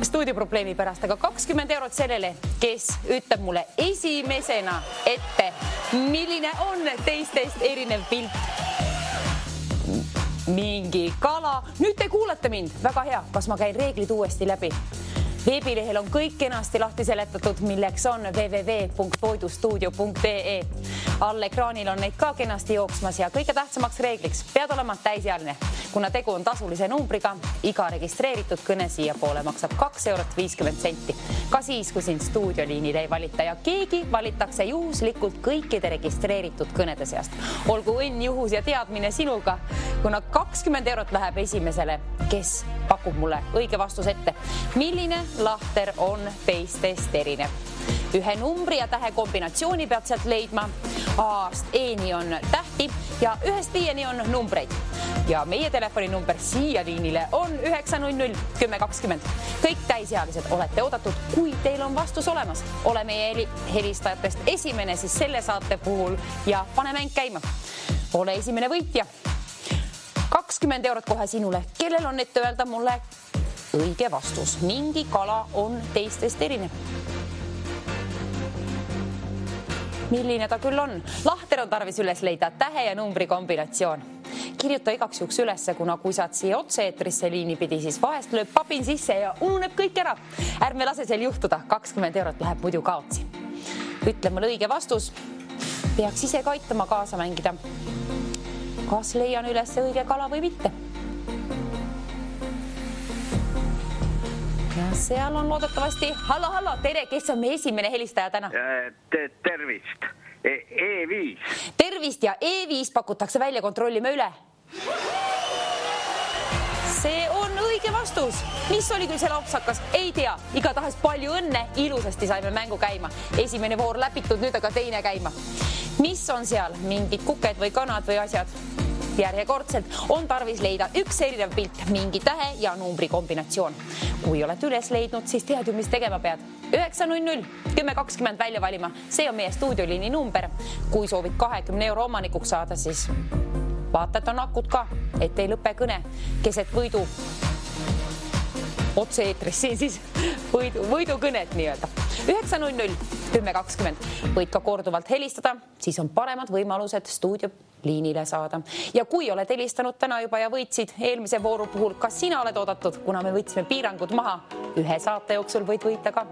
stuudioprobleemi pärast, aga 20 eurot sellele, kes ütleb mulle esimesena ette, milline on teistest erinev pilt. Mingi kala. Nüüd te kuulate mind. Väga hea. Kas ma käin reeglid uuesti läbi? Veebilehel on kõik kenasti lahti seletatud, milleks on www.toidustuudio.ee. All ekraanil on neid ka kenasti jooksmas ja kõige tähtsamaks reegliks pead olema täisjärgne. Kuna tegu on tasulise numbriga, iga registreeritud kõne siia poole maksab 2,50 €. Ka siis, kui siin stuudioliinil ei valita ja keegi valitakse juhuslikult kõikide registreeritud kõnede seast. Olgu õnn, juhus ja teadmine sinuga, kuna 20 eurot läheb esimesele, kes pakub mulle õige vastus ette. Milline lahter on teistest erinev? Ühe numbri ja tähe kombinatsiooni pead sealt leidma. A-st E-ni on tähti ja 1-5 on numbreid. Ja meie telefoninumber siia liinile on 900 10 20. Kõik täisealised olete oodatud, kui teil on vastus olemas. Ole meie helistajatest esimene siis selle saate puhul ja pane mäng käima. Ole esimene võitja. 20 eurot kohe sinule, kellel on ette öelda mulle õige vastus. Mingi kala on teistest erinev. Milline ta küll on? Lahter on tarvis üles leida tähe ja numbri kombinatsioon. Kirjuta igaks juhuks ülesse, kuna kui saad siia otse-eetrisse liini pidi, siis vahest lööb papin sisse ja ununeb kõik ära. Ärme lase seal juhtuda, 20 eurot läheb muidu kaotsi. Ütle mulle õige vastus. Peaks ise ka aitama kaasa mängida. Kas leian üles õige kala või mitte? Ja seal on loodetavasti. Hallo, tere, kes on meie esimene helistaja täna? Tervist. E5. Tervist ja E5 pakutakse välja, kontrollime üle. See on õige vastus. Mis oli küll selle apsakas? Ei tea. Igatahes palju õnne. Ilusasti saime mängu käima. Esimene voor läpitud, nüüd aga teine käima. Mis on seal? Mingid kuked või kanad või asjad? Järjekordselt on tarvis leida üks erinev pilt, mingi tähe ja numbri kombinatsioon. Kui oled üles leidnud, siis tead ju, mis tegema pead. 900 10 20 välja valima. See on meie stuudioliini number. Kui soovid 20 euro omanikuks saada, siis vaata, et on akud ka, et ei lõpe kõne keset võidu. Otse-eetris siis võidukõnet nii-öelda. 900 10 20. Võid ka korduvalt helistada, siis on paremad võimalused stuudioliinile saada. Ja kui oled helistanud täna juba ja võitsid eelmise vooru puhul, kas sina oled oodatud, kuna me võtsime piirangud maha? Ühe saate jooksul võid võita ka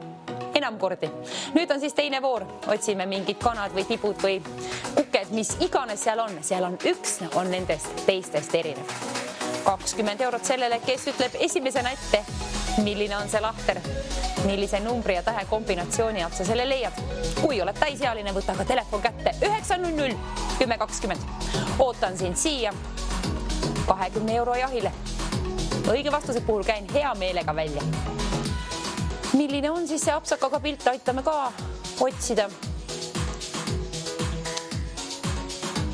enam kordi. Nüüd on siis teine voor. Otsime mingid kanad või tibud või kuked, mis iganes seal on. Seal on üks, on nendest teistest erinev. 20 eurot sellele, kes ütleb esimesena ette, milline on see lahter, millise numbri ja tähe kombinatsiooni alt sa selle leiad. Kui oled täisealine, võta ka telefon kätte 900 10 20. Ootan sind siia 20 euro jahile. Õige vastuse puhul käin hea meelega välja. Milline on siis see apsakaga pilt? Aitame ka otsida.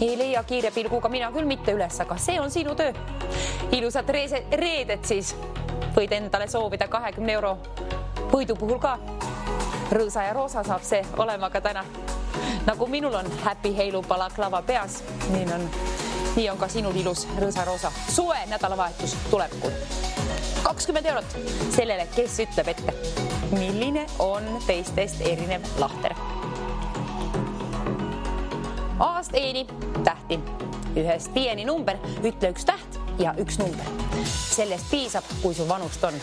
Ei leia kiire pilguga mina küll mitte üles, aga see on sinu töö. Ilusad reedet siis. Võid endale soovida 20 euro võidu puhul ka. Rõõsa ja roosa saab see olema ka täna. Nagu minul on Happy Heilu balaklava peas, nii on ka sinul ilus rõõsa-roosa. Suve nädalavahetus tuleb kuul. 20 eurot sellele, kes ütleb ette, milline on teistest erinev lahter. A-st E-ni tähti, 1-5 number, ütle üks täht ja üks number. Sellest piisab, kui su vanust on.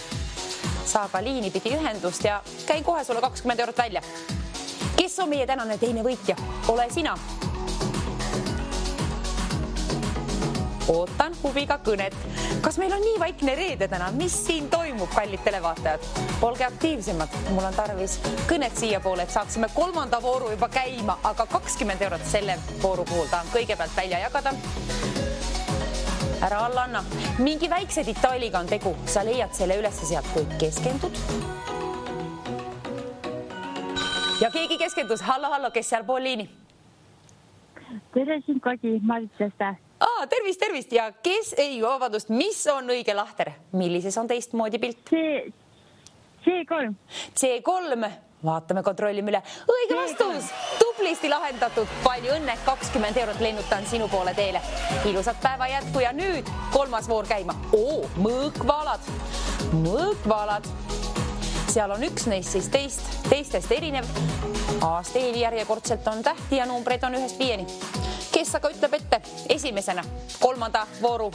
Saa ka liini pidi ühendust ja käin kohe sulle 20 eurot välja. Kes on meie tänane teine võitja? Ole sina. Ootan huviga kõnet. Kas meil on nii vaikne reede täna? Mis siin toimub, kallid televaatajad? Olge aktiivsemad. Mul on tarvis kõnet siia poole, et saaksime kolmanda vooru juba käima, aga 20 eurot selle vooru puhul tahan kõigepealt välja jagada. Ära alla anna. Mingi väikse detailiga on tegu. Sa leiad selle ülesse sealt, kui keskendud. Ja keegi keskendus. Hallo, kes seal pool liini? Tere siin Kadi Maritsesta. Tervist. Ja kes ei vabandust, mis on õige lahter? Millises on teistmoodi pilt? C3. C3. Vaatame, kontrollime üle. Õige vastus! Tublisti lahendatud. Palju õnne, 20 eurot lennutan sinu poole teele. Ilusat päeva jätku ja nüüd kolmas voor käima. Mõõkvaalad. mõõkvaalad. Seal on üks neist siis teistest erinev. Aasteeni järjekordselt on tähti ja numbreid on 1-5. Kes aga ütleb ette esimesena 3. vooru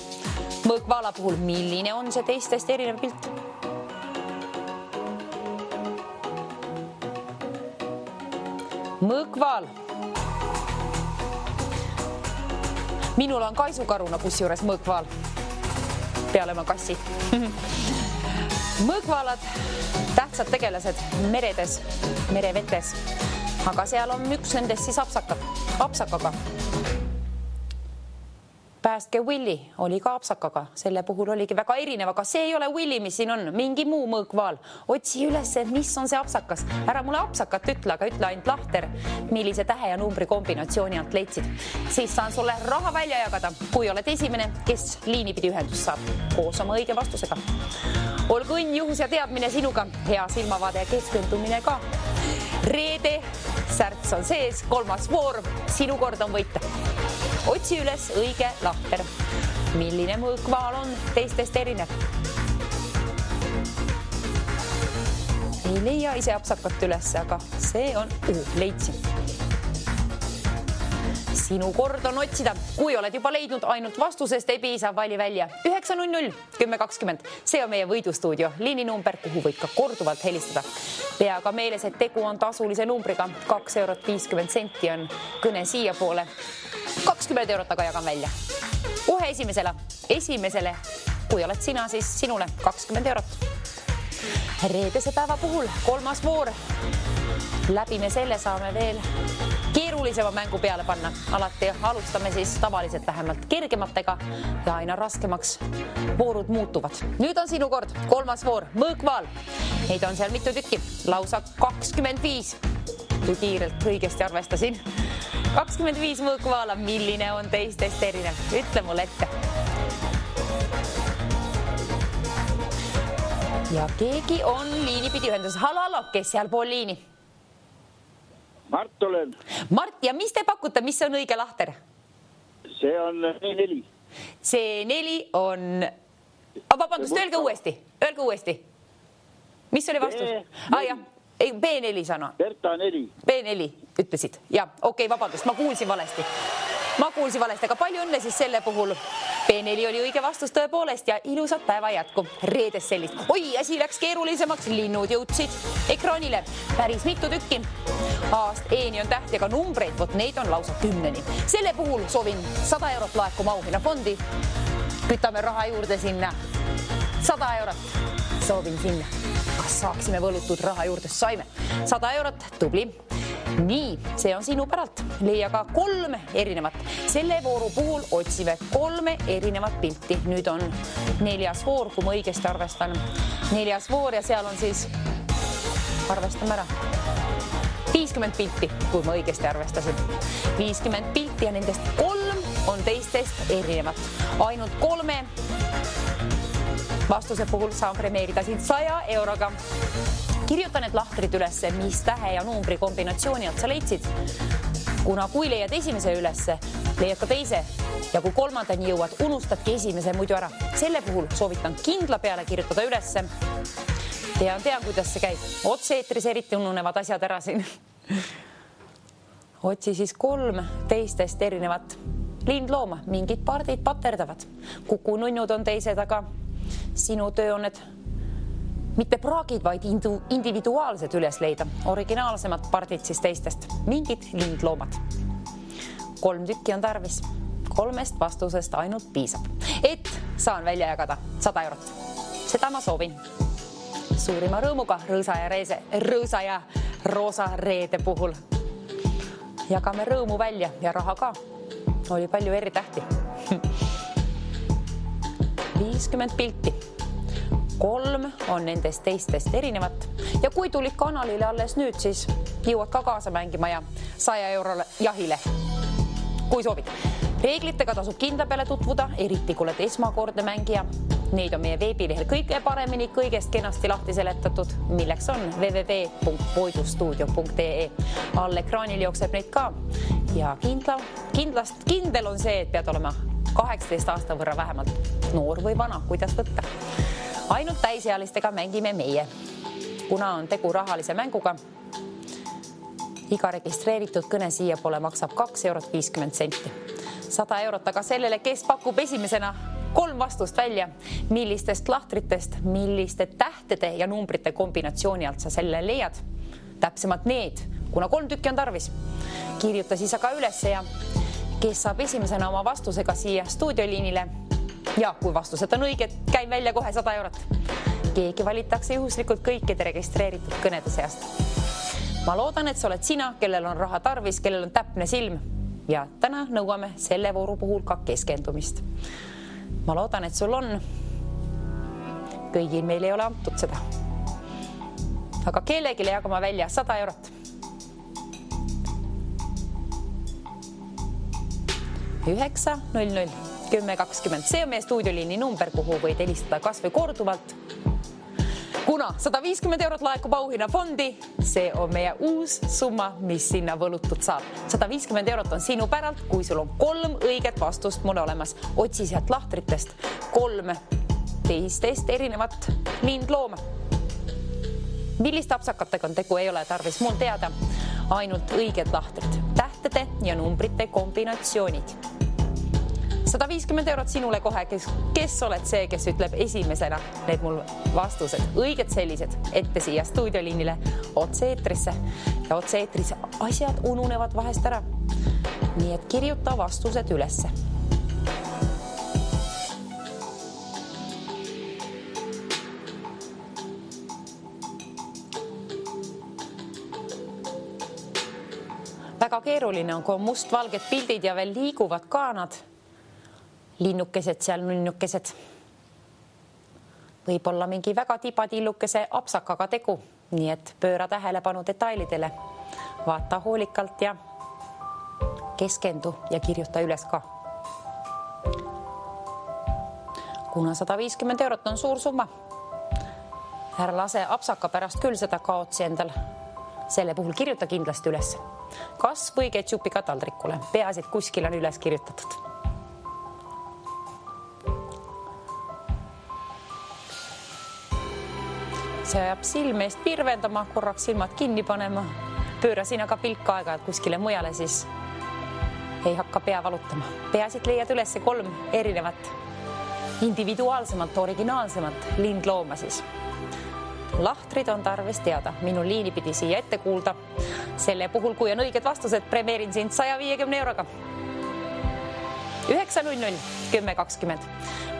mõõkvaala puhul, milline on see teistest erinev pilt? Mõõkvaal. Minul on kaisukaruna kusjuures mõõkvaal. Peale oma kassi. Mõõkvaalad, tähtsad tegelased meredes, merevetes. Aga seal on üks nendest siis apsakaga. Päästke Willy oli ka apsakaga, selle puhul oligi väga erinev, aga see ei ole Willy, mis siin on, mingi muu mõõkvaal. Otsi üles, mis on see apsakas. Ära mulle apsakat ütle, aga ütle ainult lahter, millise tähe ja numbri kombinatsiooni alt leidsid. Siis saan sulle raha välja jagada, kui oled esimene, kes liini pidi ühendust saab, koos oma õige vastusega. Olgu õnn, juhus ja teadmine sinuga, hea silmavaade ja keskendumine ka. Reede, särts on sees, 3. voor, sinu kord on võita. Otsi üles õige lahter. Milline mõõkvaal on teistest erinev? Ei leia ise apsakat üles, aga see on leidsin. Sinu kord on otsida. Kui oled juba leidnud ainult vastusest, ei piisa, vali välja 900 1020. See on meie võidustuudio liininumber, kuhu võid ka korduvalt helistada. Pea ka meeles, et tegu on tasulise numbriga. 2,50 € on kõne siia poole. 20 € aga jagan välja. Kohe esimesele, kui oled sina, siis sinule 20 €. Reedese päeva puhul 3. voor. Läbi me selle saame veel keerulisema mängu peale panna. Alati alustame siis tavaliselt vähemalt kergematega ja aina raskemaks voorud muutuvad. Nüüd on sinu kord, 3. voor, mõõkvaal. Neid on seal mitu tükki, lausa 25. Kui kiirelt õigesti arvestasin. 25 mõõkvaala, milline on teistest erinev? Ütle mulle ette. Ja keegi on liini pidi ühenduses. Hallo, kes seal pool liini? Mart olen. Mart, ja mis te pakute, mis on õige lahter? See on E4. See 4 on... Vabandust, öelge uuesti. Mis oli vastus? B4 sana. Berta 4. B4 ütlesid. Ja, okei, vabandust, ma kuulsin valesti. Aga palju õnne siis selle puhul. B4 oli õige vastus tõepoolest ja ilusat päeva jätku. Reedes sellist. Oi, asi läks keerulisemaks. Linnud jõudsid ekraanile. Päris mitu tükki. Aasteeni on tähti, aga numbreid, vot neid on lausa 10. Selle puhul soovin 100 € laekuma auhinnafondi. Kütame raha juurde sinna. 100 € soovin sinna. Kas saaksime võlutud raha juurde? Saime 100 €, tubli. Nii, see on sinu päralt. Leia ka 3 erinevat. Selle vooru puhul otsime 3 erinevat pilti. Nüüd on 4. voor, kui ma õigesti arvestan. 4. voor ja seal on siis, arvestame ära, 50 pilti, kui ma õigesti arvestasin. 50 pilti ja nendest 3 on teistest erinevat. Ainult 3 vastuse puhul saan premeerida sind 100 €-ga. Kirjuta need lahtrid ülesse, mis tähe ja numbri kombinatsiooni alt sa leidsid. Kuna kui leiad esimese ülesse, leiad ka teise ja kui 3. jõuad, unustadki esimese muidu ära. Selle puhul soovitan kindla peale kirjutada ülesse. Tean, kuidas see käib. Otse-eetris eriti ununevad asjad ära siin. Otsi siis 3 teistest erinevat lindlooma. Mingid pardid paterdavad. Kuku nunnud on teised, aga sinu töö on need mitte praagid, vaid individuaalsed üles leida. Originaalsemad pardid siis teistest. Mingid lindloomad. 3 tükki on tarvis. 3 vastusest ainult piisab. Et saan välja jagada 100 €. Seda ma soovin. Suurima rõõmuga rõõsa ja roosa reede puhul. Jagame rõõmu välja ja raha ka. Oli palju eri tähti. 50 pilti. 3 on nendest teistest erinevat. Ja kui tulid kanalile alles nüüd, siis jõuad ka kaasa mängima ja 100 € jahile. Kui soovid. Reeglitega tasub kindla peale tutvuda, eriti kui oled esmakordne mängija. Neid on meie veebilehel kõige paremini kõigest kenasti lahti seletatud, milleks on www.voidustuudio.ee. All ekraanil jookseb neid ka. Ja kindel on see, et pead olema 18 aasta võrra vähemalt noor või vana, kuidas võtta. Ainult täisealistega mängime meie. Kuna on tegu rahalise mänguga, iga registreeritud kõne siiapoole maksab 2,50 €. 100 €, aga sellele, kes pakub esimesena 3 vastust välja, millistest lahtritest, milliste tähtede ja numbrite kombinatsiooni alt sa selle leiad. Täpsemalt need, kuna 3 tükki on tarvis. Kirjuta siis aga üles ja kes saab esimesena oma vastusega siia stuudioliinile. Ja kui vastused on õiged, käib välja kohe 100 €. Keegi valitakse juhuslikult kõikide registreeritud kõnede seast. Ma loodan, et sa oled sina, kellel on raha tarvis, kellel on täpne silm. Ja täna nõuame selle vooru puhul ka keskendumist. Ma loodan, et sul on. Kõigil meil ei ole antud seda. Aga kellegile jagama välja 100 €. 9 00 10 20. See on meie stuudioliini number, kuhu võid helistada kas või korduvalt. Kuna 150 € laekub auhinna fondi, see on meie uus summa, mis sinna võlutud saab. 150 € on sinu päralt, kui sul on 3 õiget vastust mul olemas. Otsi sealt lahtritest 3 teistest erinevat lindlooma. Milliste apsakatega on tegu, ei ole tarvis mul teada. Ainult õiged lahtrid, tähtede ja numbrite kombinatsioonid. 150 € sinule kohe, kes oled see, kes ütleb esimesena need mul vastused. Õiged sellised ette siia stuudioliinile otse-eetrisse. Ja otse-eetris asjad ununevad vahest ära. Nii et kirjuta vastused ülesse. Väga keeruline on, kui on must-valged pildid ja veel liiguvad kaanad. Linnukesed seal, nunnukesed. Võib olla mingi väga tibatillukese apsakaga tegu, nii et pööra tähelepanu detailidele. Vaata hoolikalt ja keskendu ja kirjuta üles ka. Kuna 150 € on suur summa, ära lase apsaka pärast küll seda kaotsi endal. Selle puhul kirjuta kindlasti üles. Kas või ketšupiga taldrikule. Peasid kuskil on üles kirjutatud. See ajab silme eest pirvendama, korraks silmad kinni panema. Pööra siin aga pilk aega kuskile mujale, siis ei hakka pea valutama. Peasid leiad üles 3 erinevat, individuaalsemalt, originaalsemalt lindlooma siis. Lahtrid on tarvis teada. Minu liini pidi siia ette kuulda. Selle puhul, kui on õiged vastused, premeerin sind 150 €. 9 00 10 20.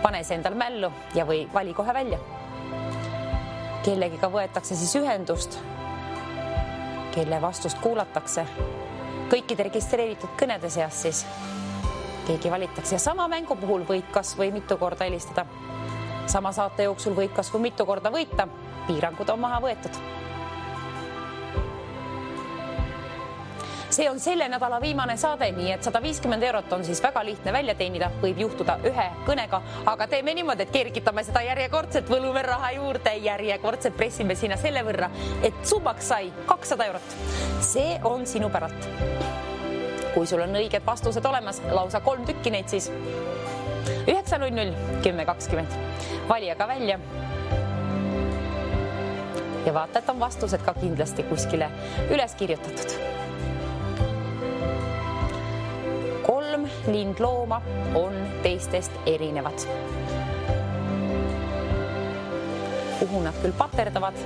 Pane see endal mällu ja või vali kohe välja. Kellegiga võetakse siis ühendust, kelle vastust kuulatakse. Kõikide registreeritud kõnede seas siis keegi valitakse. Ja sama mängu puhul võid kas või mitu korda helistada. Sama saate jooksul võid kas või mitu korda võita. Piirangud on maha võetud. See on selle nädala viimane saade, nii et 150 € on siis väga lihtne välja teenida. Võib juhtuda ühe kõnega, aga teeme niimoodi, et kergitame seda järjekordselt, võlume raha juurde, järjekordselt pressime sinna selle võrra, et summaks sai 200 €. See on sinu päralt. Kui sul on õiged vastused olemas, lausa 3 tükki neid siis. 9 00 10 20. Vali aga välja. Ja vaata, et on vastused ka kindlasti kuskile üles kirjutatud. 3 lindlooma on teistest erinevad. Kuhu nad küll paterdavad,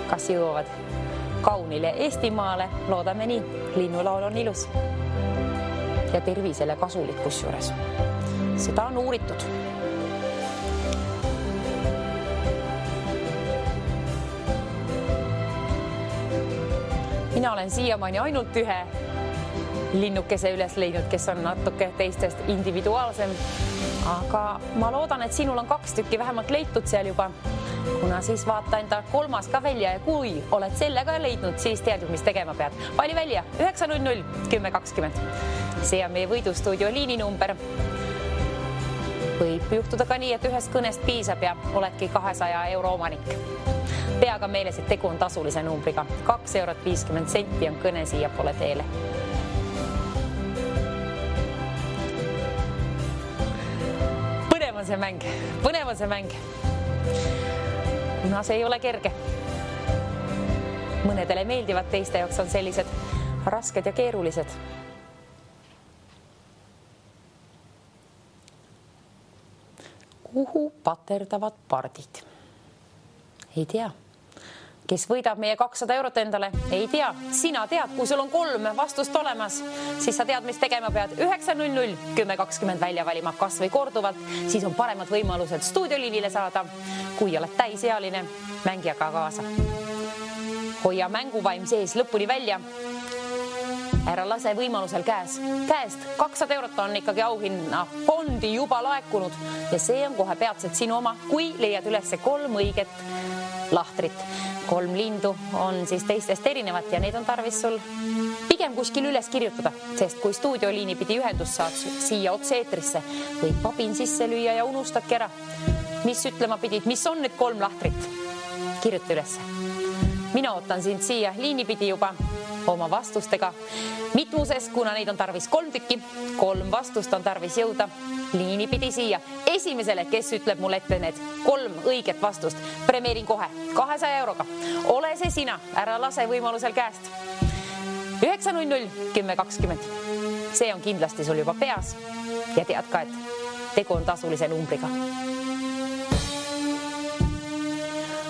kas jõuavad kaunile Eestimaale, loodame nii. Linnulaul on ilus ja tervisele kasulik kusjuures. Seda on uuritud. Mina olen siiamaani ainult ühe linnukese üles leidnud, kes on natuke teistest individuaalsem. Aga ma loodan, et sinul on 2 tükki vähemalt leitud seal juba. Kuna siis vaata enda 3. ka välja ja kui oled selle ka leidnud, siis tead, mis tegema pead. Vali välja 9 00 10 20. See on meie võidustuudio liininumber. Võib juhtuda ka nii, et ühest kõnest piisab ja oledki 200 € omanik. Pea aga meeles, et tegu on tasulise numbriga. 2,50 € on kõne siia poole teele. Põnev on see mäng. kuna see ei ole kerge. Mõnedele meeldivad, teiste jaoks on sellised rasked ja keerulised. Kuhu paterdavad pardid? Ei tea. Kes võidab meie 200 eurot endale? Ei tea. Sina tead, kui sul on 3 vastust olemas, siis sa tead, mis tegema pead. 900 1020 välja valima kas või korduvalt, siis on paremad võimalused stuudioliinile saada. Kui oled täisealine, mängi aga kaasa. Hoia mänguvaim sees lõpuni välja. Ära lase võimalusel käest. 200 eurot on ikkagi auhinna fondi juba laekunud ja see on kohe peatselt sinu oma, kui leiad üles 3 õiget lahtrit. 3 lindu on siis teistest erinevat ja neid on tarvis sul pigem kuskil üles kirjutada, sest kui stuudioliini pidi ühendus saad siia otse eetrisse, võid papin sisse lüüa ja unustadki ära. Mis ütlema pidid, mis on need 3 lahtrit? Kirjuta ülesse. Mina ootan sind siia liini pidi juba oma vastustega mitmuses, kuna neid on tarvis 3 tükki. 3 vastust on tarvis jõuda liini pidi siia. Esimesele, kes ütleb mulle ette need 3 õiget vastust, premeerin kohe 200 euroga. Ole see sina, ära lase võimalusel käest. 900 1020. See on kindlasti sul juba peas ja tead ka, et tegu on tasulise numbriga.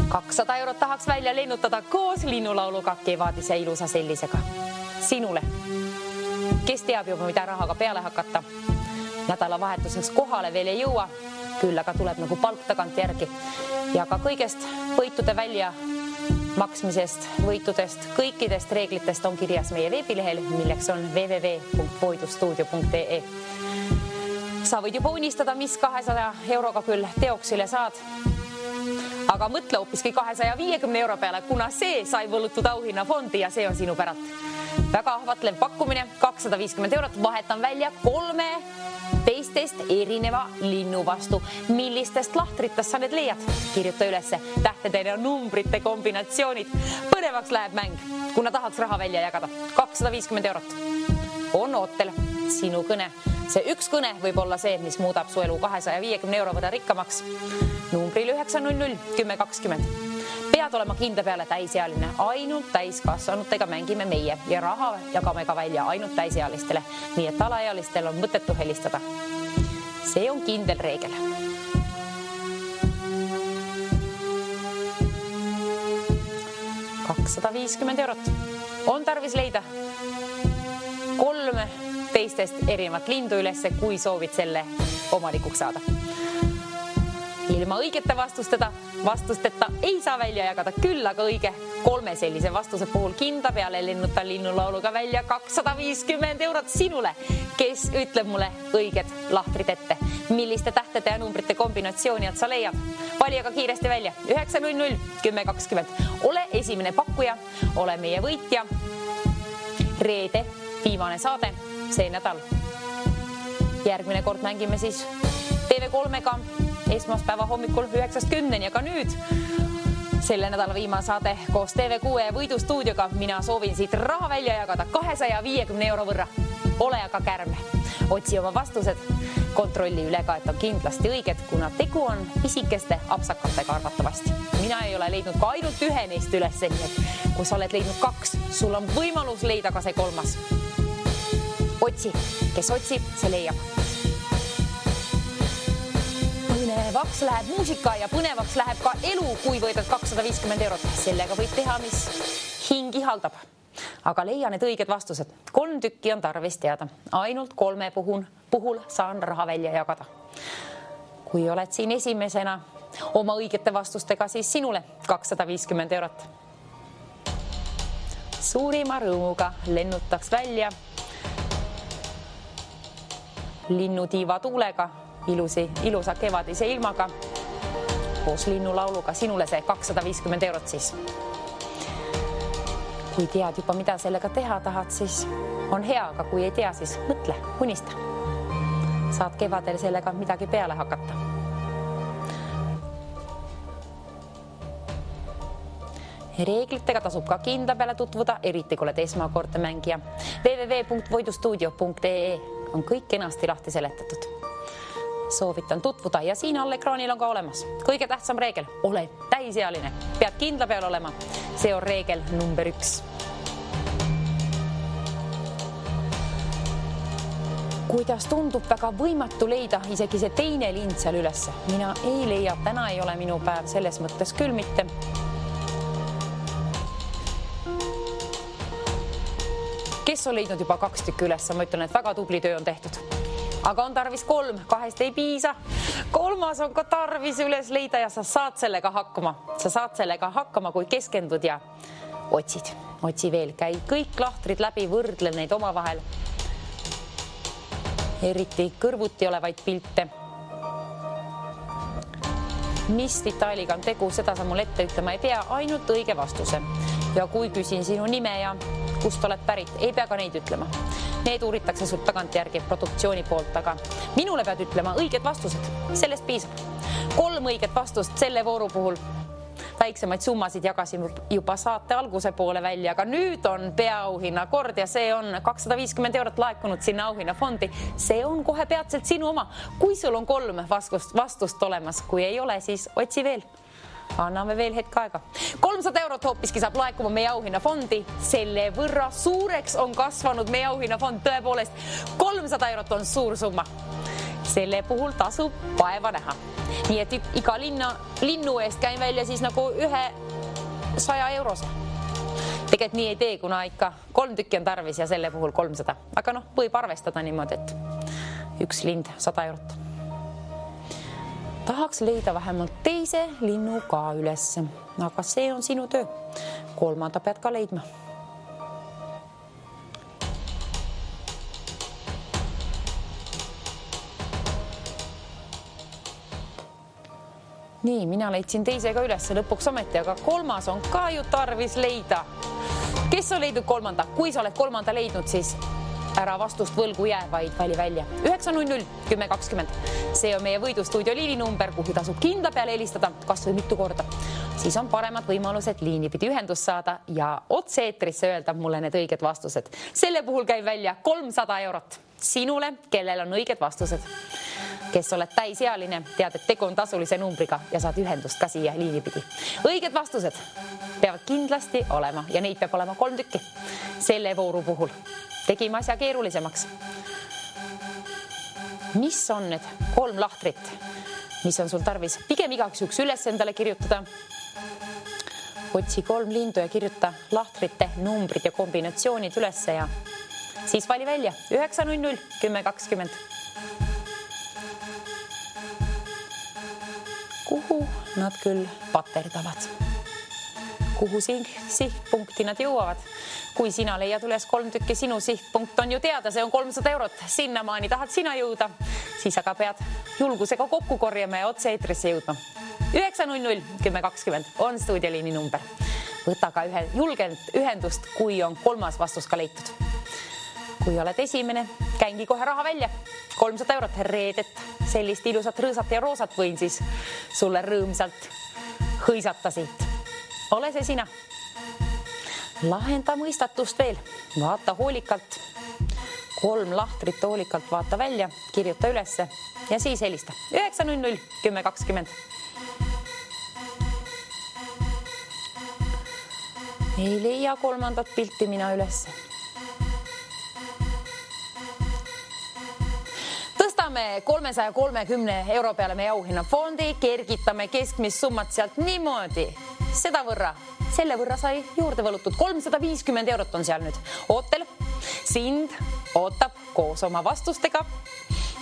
200 eurot tahaks välja lennutada koos linnulauluga kevadise ilusa sellisega. Sinule, kes teab juba, mida rahaga peale hakata. Nädalavahetuseks kohale veel ei jõua, küll aga tuleb nagu palk tagant järgi. Ja ka kõigest võitude välja maksmisest, võitudest, kõikidest reeglitest on kirjas meie veebilehel, milleks on www.voidustuudio.ee. Sa võid juba unistada, mis 200 euroga küll teoksile saad. Aga mõtle hoopiski 250 euro peale, kuna see sai võlutud auhinna fondi ja see on sinu päralt. Väga ahvatlev pakkumine, 250 eurot, vahetan välja 3 teistest erineva linnu vastu. Millistest lahtritest sa need leiad? Kirjuta ülesse tähtede ja numbrite kombinatsioonid. Põnevaks läheb mäng, kuna tahaks raha välja jagada. 250 eurot on ootel sinu kõne. See üks kõne võib olla see, mis muudab su elu 250 euro võrra rikkamaks. Numbril 900 1020. Pead olema kindla peale täisealine. Ainult täiskasvanutega mängime meie ja raha jagame ka välja ainult täisealistele. Nii et alaealistel on mõttetu helistada. See on kindel reegel. €250 eurot. On tarvis leida 3 teistest erinevat lindu ülesse, kui soovid selle omanikuks saada. Ilma õigete vastusteta ei saa välja jagada, küll aga õige 3 sellise vastuse puhul kindla peale lennuta linnulauluga välja 250 eurot sinule, kes ütleb mulle õiged lahtrid ette. Milliste tähtede ja numbrite kombinatsioonid sa leiad? Vali aga kiiresti välja. 900 1020. Ole esimene pakkuja, ole meie võitja. Reede, viimane saade, see nädal. Järgmine kord mängime siis TV3-ga esmaspäeva hommikul 9-10 ja ka nüüd selle nädala viimane saade koos TV6 ja Võidustuudioga. Mina soovin siit raha välja jagada 250 euro võrra. Ole aga kärme. Otsi oma vastused. Kontrolli üle ka, et on kindlasti õiged, kuna tegu on pisikeste apsakatega arvatavasti. Mina ei ole leidnud ka ainult 1 neist üles, nii et kui sa oled leidnud 2, sul on võimalus leida ka see 3. Otsi, kes otsib, see leiab. Põnevaks läheb muusika ja põnevaks läheb ka elu, kui võidad 250 eurot. Sellega võid teha, mis hingi haldab. Aga leia need õiged vastused. 3 tükki on tarvis teada. Ainult 3 puhul saan raha välja jagada. Kui oled siin esimesena oma õigete vastustega, siis sinule 250 eurot. Suurima rõõmuga lennutaks välja linnutiiva tuulega, ilusa kevadise ilmaga, koos linnulauluga sinule see 250 eurot siis. Kui tead juba, mida sellega teha tahad, siis on hea, aga kui ei tea, siis mõtle, unista. Saad kevadel sellega midagi peale hakata. Reeglitega tasub ka kindla peale tutvuda, eriti kui oled esmakordne mängija. www.voidustuudio.ee on kõik kenasti lahti seletatud. Soovitan tutvuda ja siin all ekraanil on ka olemas. Kõige tähtsam reegel, ole täisealine, pead kindla peal olema. See on reegel number 1. Kuidas tundub väga võimatu leida isegi see teine lind seal ülesse. Mina ei leia, täna ei ole minu päev selles mõttes küll mitte. Kes on leidnud juba 2 tükki ülesse, ma ütlen, et väga tubli töö on tehtud. Aga on tarvis 3, 2 ei piisa. 3 on ka tarvis üles leida ja sa saad sellega hakkama. Sa saad sellega hakkama, kui keskendud ja otsid. Otsi veel, käi kõik lahtrid läbi, võrdle neid omavahel. Eriti kõrvuti olevaid pilte. Mis detailiga on tegu, seda sa mul ette ütlema ei pea, ainult õige vastuse. Ja kui küsin sinu nime ja kust oled pärit, ei pea ka neid ütlema. Need uuritakse sult tagant järgi produktsiooni poolt, aga minule pead ütlema õiged vastused. Sellest piisab. 3 õiget vastust selle vooru puhul. Väiksemaid summasid jagasin juba saate alguse poole välja, aga nüüd on peaauhinna kord ja see on 250 eurot laekunud sinna auhinnafondi. See on kohe peatselt sinu oma. Kui sul on 3 vastust olemas, kui ei ole, siis otsi veel. Anname veel hetk aega. 300 eurot hoopiski saab laekuma meie auhinnafondi. Selle võrra suureks on kasvanud meie auhinnafond tõepoolest. 300 eurot on suur summa. Selle puhul tasub vaeva näha. Nii et iga linnu eest käin välja siis nagu 100 eurose. Tegelikult nii ei tee, kuna ikka 3 tükki on tarvis ja selle puhul 300. Aga võib arvestada niimoodi, et 1 lind 100 eurot. Tahaks leida vähemalt teise linnu ka ülesse, aga see on sinu töö. 3. pead ka leidma. Nii, mina leidsin teisega ülesse lõpuks ometi, aga 3. on ka ju tarvis leida. Kes on leidnud 3? Kui sa oled 3. leidnud, siis ära vastust võlgu jää, vaid vali välja. 900 10 20. See on meie võidustuudio liininumber, kuhu tasub kindla peale helistada kas või mitu korda. Siis on paremad võimalused liini pidi ühendust saada ja otse-eetrisse öelda mulle need õiged vastused. Selle puhul käib välja 300 eurot sinule, kellel on õiged vastused. Kes oled täisealine, tead, et tegu on tasulise numbriga ja saad ühendust ka siia liini pidi. Õiged vastused peavad kindlasti olema ja neid peab olema 3 tükki. Selle vooru puhul tegime asja keerulisemaks. Mis on need 3 lahtrit, mis on sul tarvis? Pigem igaks üks üles endale kirjutada. Otsi 3 lindu ja kirjuta lahtrite numbrid ja kombinatsioonid ülesse ja siis vali välja 900 10 20. Kuhu nad küll paterdavad? Kuhu sihtpunkti nad jõuavad? Kui sina leiad üles 3 tükki, sinu sihtpunkt on ju teada, see on 300 eurot. Sinnamaani tahad sina jõuda, siis aga pead julgusega kokku korjama ja otse-eetrisse jõudma. 900 10 20 on stuudioliini number. Võta ka julgelt ühendust, kui on 3. vastus ka leitud. Kui oled esimene, käingi kohe raha välja. 300 eurot reedet, sellist ilusat rõõsat ja roosat võin siis sulle rõõmsalt hõisata siit. Ole see sina. Lahenda mõistatust veel. Vaata hoolikalt. 3 lahtrit hoolikalt vaata välja, kirjuta ülesse ja siis helista. 900 10 20. Ei leia 3. pilti mina ülesse. Tõstame 330 euro peale meie auhinnafondi, kergitame keskmist summat sealt niimoodi. Seda võrra, selle võrra sai juurde võlutud. 350 eurot on seal nüüd. Ootel, sind ootab koos oma vastustega.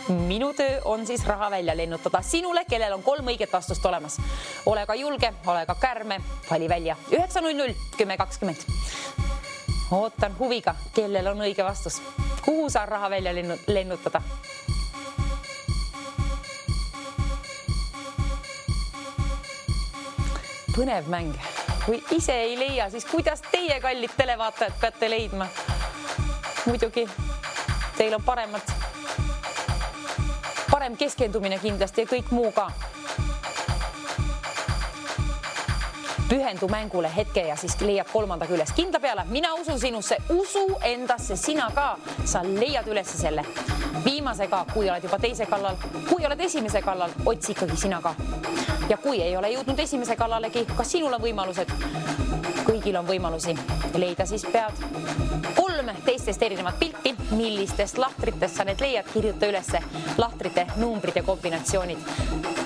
Minu töö on siis raha välja lennutada sinule, kellel on 3 õiget vastust olemas. Ole ka julge, ole ka kärme, vali välja 900 10 20. Ootan huviga, kellel on õige vastus. Kuhu saa raha välja lennutada? Põnev mäng. Kui ise ei leia, siis kuidas teie kallid televaatajad peate leidma? Muidugi, teil on parem keskendumine kindlasti ja kõik muu ka. Pühendu mängule hetke ja siis leiab kolmanda küljes. Kindla peale, mina usun sinusse, usu endasse, sina ka. Sa leiad üles selle. Viimasega, kui oled juba teise kallal, kui oled esimese kallal, otsi ikkagi sina ka. Ja kui ei ole jõudnud esimese kallalegi, kas sinul on võimalused? Kõigil on võimalusi leida, siis pead 3 teistest erinevat pilti, millistest lahtritest sa need leiad, kirjuta ülesse lahtrite numbrid ja kombinatsioonid.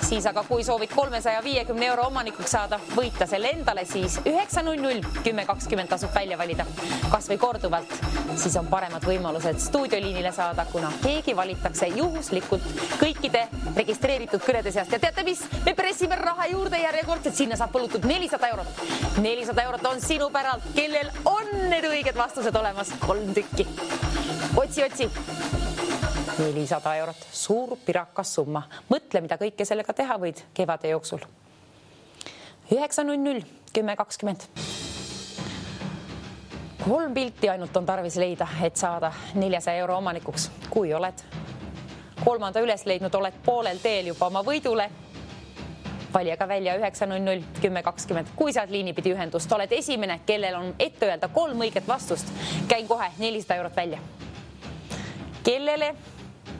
Siis aga kui soovid 350 euro omanikuks saada, võita selle endale, siis 9.00 10.20 tasub välja valida. Kas või korduvalt, siis on paremad võimalused stuudioliinile saada, kuna keegi valitakse juhuslikult kõikide registreeritud kõnede seast. Ja teate mis? Me pressime raha juurde järjekordselt, sinna saab põlutud 400 eurot. 400 eurot on sinu päralt, kellel on need õiged vastused olemas, 3 tükki. Otsi. 400 eurot, suur pirakas summa. Mõtle, mida kõike sellega teha võid kevade jooksul. 9.00 10.20. 3 pilti ainult on tarvis leida, et saada 400 euro omanikuks. Kui oled 3. üles leidnud, oled poolel teel juba oma võidule. Vali aga välja 9.00 10.20. Kui saad liinipidi ühendust, oled esimene, kellel on ette öelda 3 õiget vastust. Käin kohe 400 eurot välja. Kellele?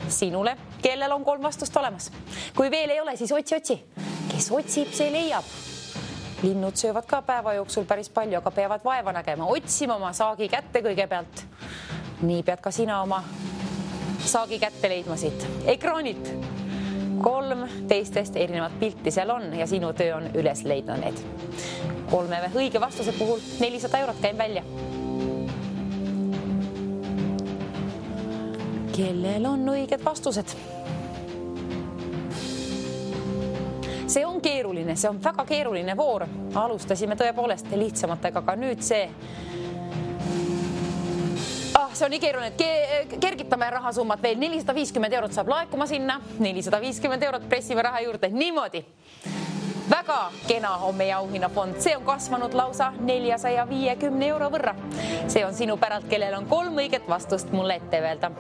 Sinule, kellel on 3 vastust olemas. Kui veel ei ole, siis otsi. Kes otsib, see leiab. Linnud söövad ka päeva jooksul päris palju, aga peavad vaeva nägema. Otsima oma saagi kätte kõigepealt. Nii pead ka sina oma saagi kätte leidma siit. Ekraanilt 3 teistest erinevat pilti seal on ja sinu töö on üles leidma need. 3 õige vastuse puhul 400 eurot käin välja. Kellel on õiged vastused? See on keeruline, see on väga keeruline voor. Alustasime tõepoolest lihtsamatega, aga nüüd see on nii keeruline, et kergitame rahasummat veel. 450 eurot saab laekuma sinna, 450 eurot pressime raha juurde. Niimoodi. Väga kena on meie auhinnafond. See on kasvanud lausa 450 euro võrra. See on sinu päralt, kellel on 3 õiget vastust mulle ette öelda.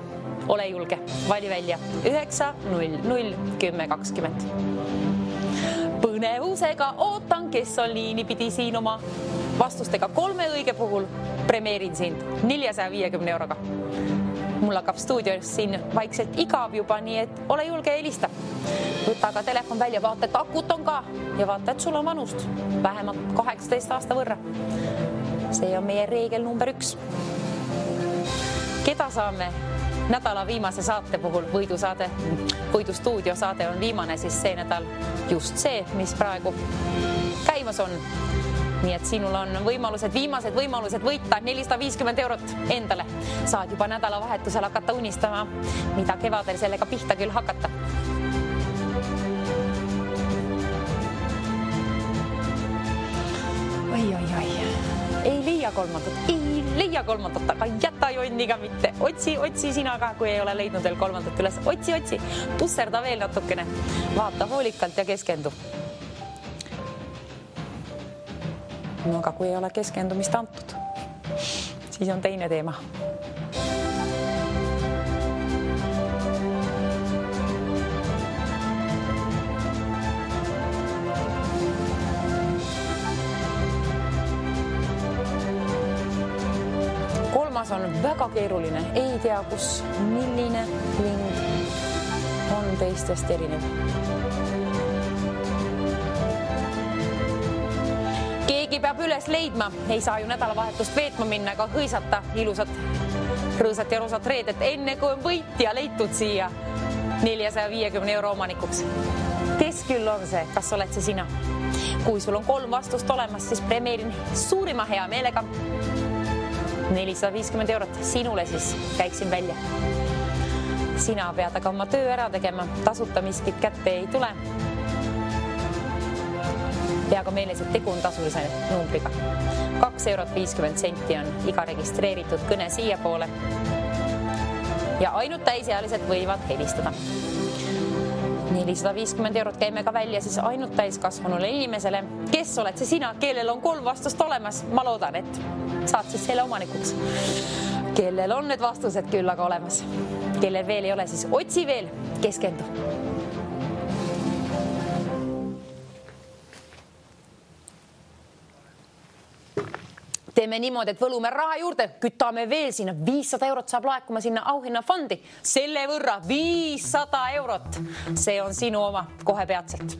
Ole julge, vali välja 9.00 10.20. Põnevusega ootan, kes on liinipidi siin oma vastustega 3 õige puhul. Premeerin sind 450 euroga. Mul hakkab stuudios siin vaikselt igav juba, nii et ole julge ja helista. Võta ka telefon välja, vaata, et akut on ka ja vaata, et sul on vanust vähemalt 18 aasta võrra. See on meie reegel number 1. Keda saame nädala viimase saate puhul, võidustuudio saade on viimane, siis see nädal just see, mis praegu käimas on. Nii et sinul on viimased võimalused võita 450 eurot endale. Saad juba nädalavahetusel hakata unistama, mida kevadel sellega pihta küll hakata. Oi. Ei leia kolmandat, aga jäta jonniga mitte. Otsi sina ka, kui ei ole leidnud veel kolmandat üles. Otsi. Pusserda veel natukene. Vaata hoolikalt ja keskendu. No aga kui ei ole keskendumist antud, siis on teine teema. Kolmas on väga keeruline. Ei tea, kus milline lind on teistest erinev. Keegi peab üles leidma. Ei saa ju nädalavahetust veetma minna ega hõisata ilusat, rõõsat ja rosat reedet, enne kui on võitja leitud siia 450 euro omanikuks. Kes küll on see? Kas oled see sina? Kui sul on 3 vastust olemas, siis premeerin suurima hea meelega 450 eurot. Sinule siis käiksin välja. Sina pead aga oma töö ära tegema. Tasuta miskit kätte ei tule. Peaga meeles, et tegu on tasulise numbriga. 2 eurot 50 senti on iga registreeritud kõne siia poole. Ja ainult täisealised võivad helistada. 450 eurot käime ka välja siis ainult täiskasvanule inimesele. Kes oled see sina, kellel on 3 vastust olemas? Ma loodan, et saad siis selle omanikuks. Kellel on need vastused küll aga olemas? Kellel veel ei ole, siis otsi veel, keskendu. Teeme niimoodi, et võlume raha juurde, kütame veel sinna 500 eurot saab laekuma sinna auhinnafondi. Selle võrra 500 eurot. See on sinu oma kohe peatselt.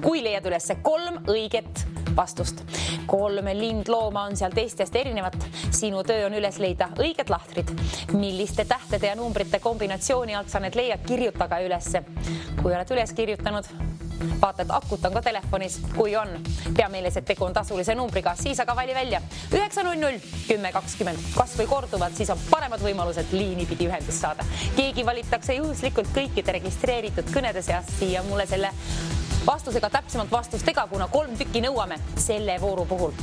Kui leiad ülesse 3 õiget vastust. 3 lindlooma on seal teistest erinevat. Sinu töö on üles leida õiged lahtrid. Milliste tähtede ja numbrite kombinatsiooni alt sa need leiad, kirjuta ka ülesse. Kui oled üles kirjutanud, vaata, et akut on ka telefonis. Kui on, pea meeles, et tegu on tasulise numbriga, siis aga vali välja 900 1020. Kas või korduvad, siis on paremad võimalused liini pidi ühendust saada. Keegi valitakse juhuslikult kõikide registreeritud kõnede seast siia mulle selle vastusega täpsemalt vastustega, kuna 3 tükki nõuame selle vooru puhul.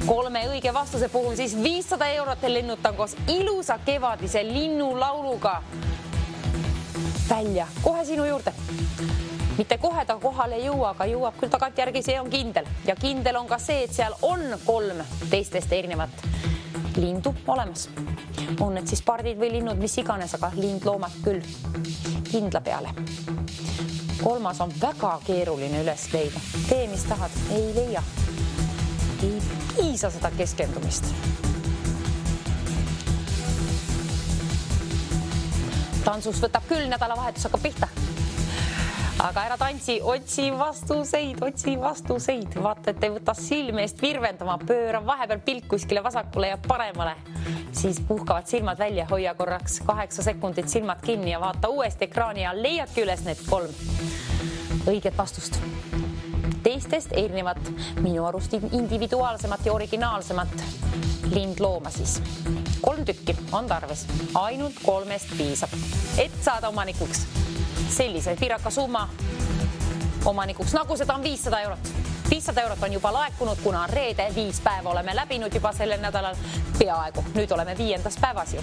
3 õige vastuse puhul siis 500 eurot lennutan koos ilusa kevadise linnulauluga välja kohe sinu juurde. Mitte kohe ta kohale ei jõua, aga jõuab küll tagantjärgi, see on kindel. Ja kindel on ka see, et seal on 3 teistest erinevat lindu olemas. On need siis pardid või linnud, mis iganes, aga lindloomad küll kindla peale. 3 on väga keeruline üles leida. Tee, mis tahad, ei leia. Ei piisa seda keskendumist. Tantsus võtab küll, nädalavahetus hakkab pihta. Aga ära tantsi, otsi vastuseid. Vaata, et ei võta silme eest virvendama, pööra vahepeal pilk kuskile vasakule ja paremale. Siis puhkavad silmad välja, hoia korraks 8 sekundit silmad kinni ja vaata uuesti ekraani ja leiadki üles need 3 õiget vastust. Teistest erinevat, minu arust individuaalsemat ja originaalsemat lindlooma siis. 3 tükki on tarvis, ainult 3 piisab, et saada omanikuks. Sellise piraka summa omanikuks, nagu seda on 500 eurot. 500 eurot on juba laekunud, kuna reede 5 päeva oleme läbinud juba sellel nädalal peaaegu. Nüüd oleme 5. päevas ju.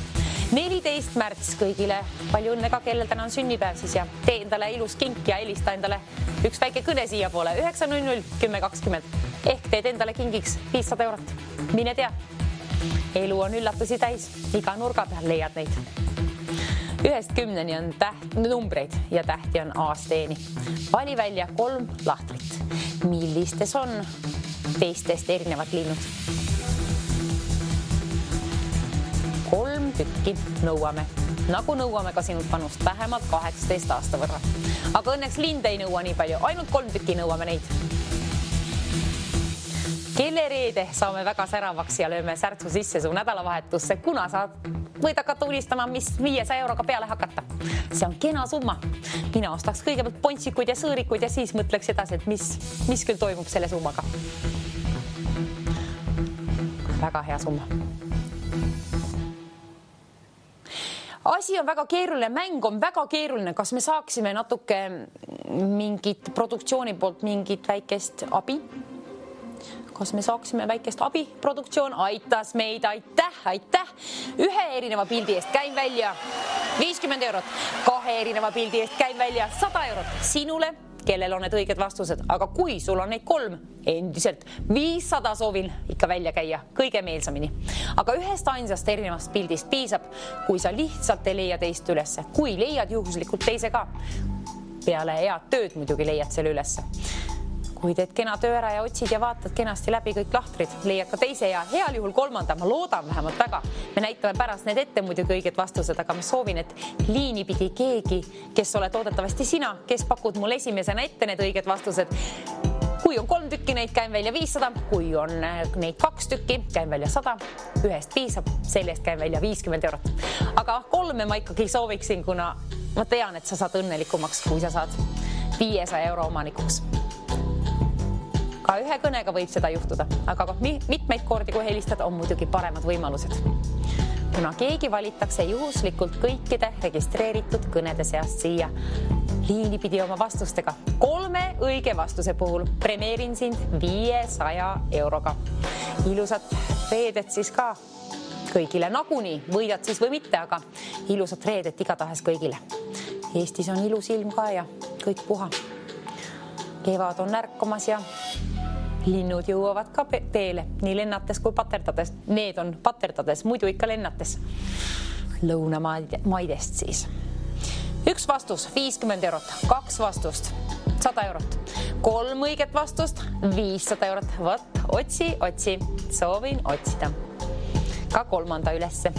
14. märts kõigile. Palju õnne ka, kellel täna on sünnipäev siis ja tee endale ilus kink ja helista endale üks väike kõne siia poole 900 1020. Ehk teed endale kingiks 500 eurot. Mine tea. Elu on üllatusi täis. Iga nurga peal leiad neid. 1-10 on numbreid ja tähti on A-steeni. Vali välja 3 lahtrit. Millistes on teistest erinevad linnud? 3 tükki nõuame. Nagu nõuame ka sinult panust vähemalt 18 aasta võrra. Aga õnneks lind ei nõua nii palju, ainult 3 tükki nõuame neid. Kelle reede saame väga säravaks ja lööme särtsu sisse su nädalavahetusse, kuna sa võid hakata unistama, mis 500 euroga peale hakata. See on kena summa. Mina ostaks kõigepealt pontsikuid ja sõõrikuid ja siis mõtleks edasi, et mis küll toimub selle summaga. Väga hea summa. Asi on väga keeruline, mäng on väga keeruline. Kas me saaksime natuke mingit produktsiooni poolt mingit väikest abi? Kas me saaksime väikest abi? Produktsioon aitas meid, aitäh. 1 erineva pildi eest käin välja 50 eurot. 2 erineva pildi eest käin välja 100 eurot. Sinule, kellel on need õiged vastused. Aga kui sul on neid 3, endiselt 500 soovin ikka välja käia kõige meelsamini. Aga 1 ainsast erinevast pildist piisab, kui sa lihtsalt ei leia teist ülesse. Kui leiad juhuslikult teise ka, peale head tööd muidugi leiad selle ülesse. Kui teed kena töö ära ja otsid ja vaatad kenasti läbi kõik lahtrid, leiad ka teise ja heal juhul 3, ma loodan vähemalt väga. Me näitame pärast need ette muidugi õiged vastused, aga ma soovin, et liini pidi keegi, kes oled oodatavasti sina, kes pakud mul esimesena ette need õiged vastused. Kui on 3 tükki, neid käin välja 500, kui on neid 2 tükki, käin välja 100, 1 piisab, sellest käin välja 50 eurot. Aga 3 ma ikkagi sooviksin, kuna ma tean, et sa saad õnnelikumaks, kui sa saad 500 euro omanikuks. Ka 1 kõnega võib seda juhtuda, aga mitmeid kordi, kui helistad, on muidugi paremad võimalused. Kuna keegi valitakse juhuslikult kõikide registreeritud kõnede seast siia liini pidi oma vastustega. 3 õige vastuse puhul premeerin sind 500 euroga. Ilusat reedet siis ka kõigile. Nagunii võidad siis või mitte, aga ilusat reedet igatahes kõigile. Eestis on ilus ilm ka ja kõik puha. Kevad on närkamas ja linnud jõuavad ka teele, nii lennates kui paterdades. Need on paterdades, muidu ikka lennates. Lõunamaidest siis. 1 vastus, 50 eurot, 2 vastust, 100 eurot. 3 õiget vastust, 500 eurot. Vot, otsi, soovin otsida. Ka 3. ülesse.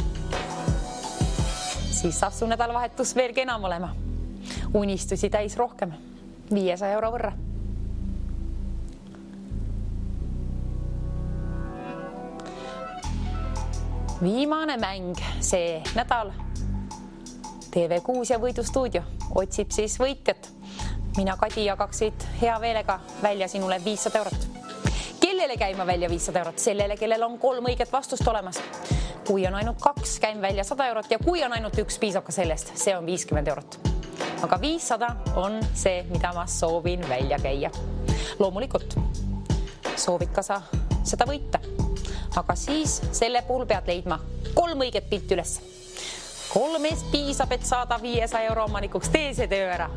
Siis saab su nädalavahetus veelgi enam olema. Unistusi täis rohkem, 500 euro võrra. Viimane mäng see nädal. TV6 ja Võidustuudio otsib siis võitjat. Mina, Kadi, jagaksid hea veelega välja sinule 500 eurot. Kellele käima välja 500 eurot? Sellele, kellel on 3 õiget vastust olemas. Kui on ainult 2, käin välja 100 eurot ja kui on ainult 1, piisab ka sellest. See on 50 eurot. Aga 500 on see, mida ma soovin välja käia. Loomulikult soovid ka sa seda võita. Aga siis selle puhul pead leidma 3 õiget pilti üles. 3 piisab, et saada 500 euro omanikuks. Tee see töö ära.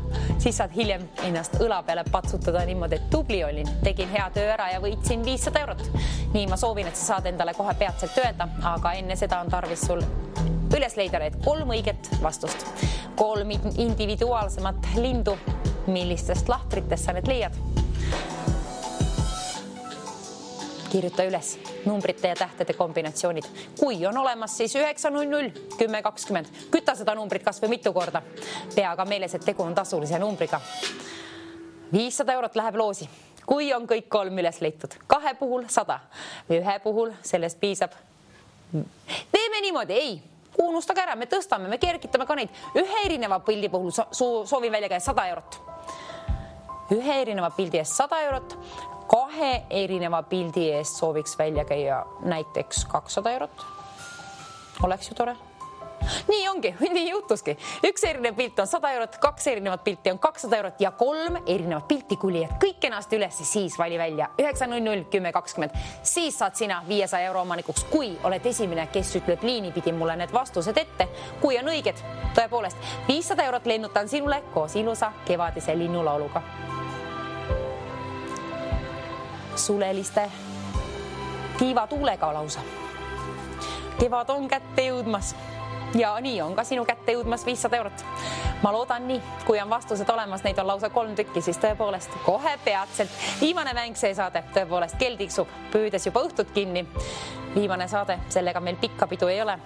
Siis saad hiljem ennast õla peale patsutada niimoodi, et tubli olin. Tegin hea töö ära ja võitsin 500 eurot. Nii ma soovin, et sa saad endale kohe peatselt öelda, aga enne seda on tarvis sul üles leida need 3 õiget vastust. 3 individuaalsemat lindu, millistest lahtritest sa need leiad. Kirjuta üles numbrite ja tähtede kombinatsioonid. Kui on olemas, siis 900 10 20. Küta seda numbrit kas või mitu korda. Pea aga meeles, et tegu on tasulise numbriga. 500 eurot läheb loosi. Kui on kõik 3 üles leitud. 2 puhul 100. 1 puhul sellest piisab. Teeme niimoodi. Ei, unustage ära. Me tõstame, me kergitame ka neid. 1 erineva pildi puhul soovin välja käia 100 eurot. 1 erineva pildi eest 100 eurot. 2 erineva pildi eest sooviks välja käia näiteks 200 eurot. Oleks ju tore? Nii ongi, nii juhtuski. 1 erinev pilt on 100 eurot, 2 erinevat pilti on 200 eurot ja 3 erinevat pilti kulijad kõik ennast üles, siis vali välja 900 10 20. Siis saad sina 500 euro omanikuks, kui oled esimene, kes ütleb liini pidi mulle need vastused ette. Kui on õiged, tõepoolest, 500 eurot lennutan sinule koos ilusa kevadise linnulauluga. Suleliste tiivatuulega lausa. Kevad on kätte jõudmas ja nii on ka sinu kätte jõudmas 500 eurot. Ma loodan nii, kui on vastused olemas, neid on lausa 3 tükki, siis tõepoolest kohe peatselt. Viimane mäng see saade, tõepoolest kell tiksub, püüdes juba õhtut kinni. Viimane saade, sellega meil pikka pidu ei ole.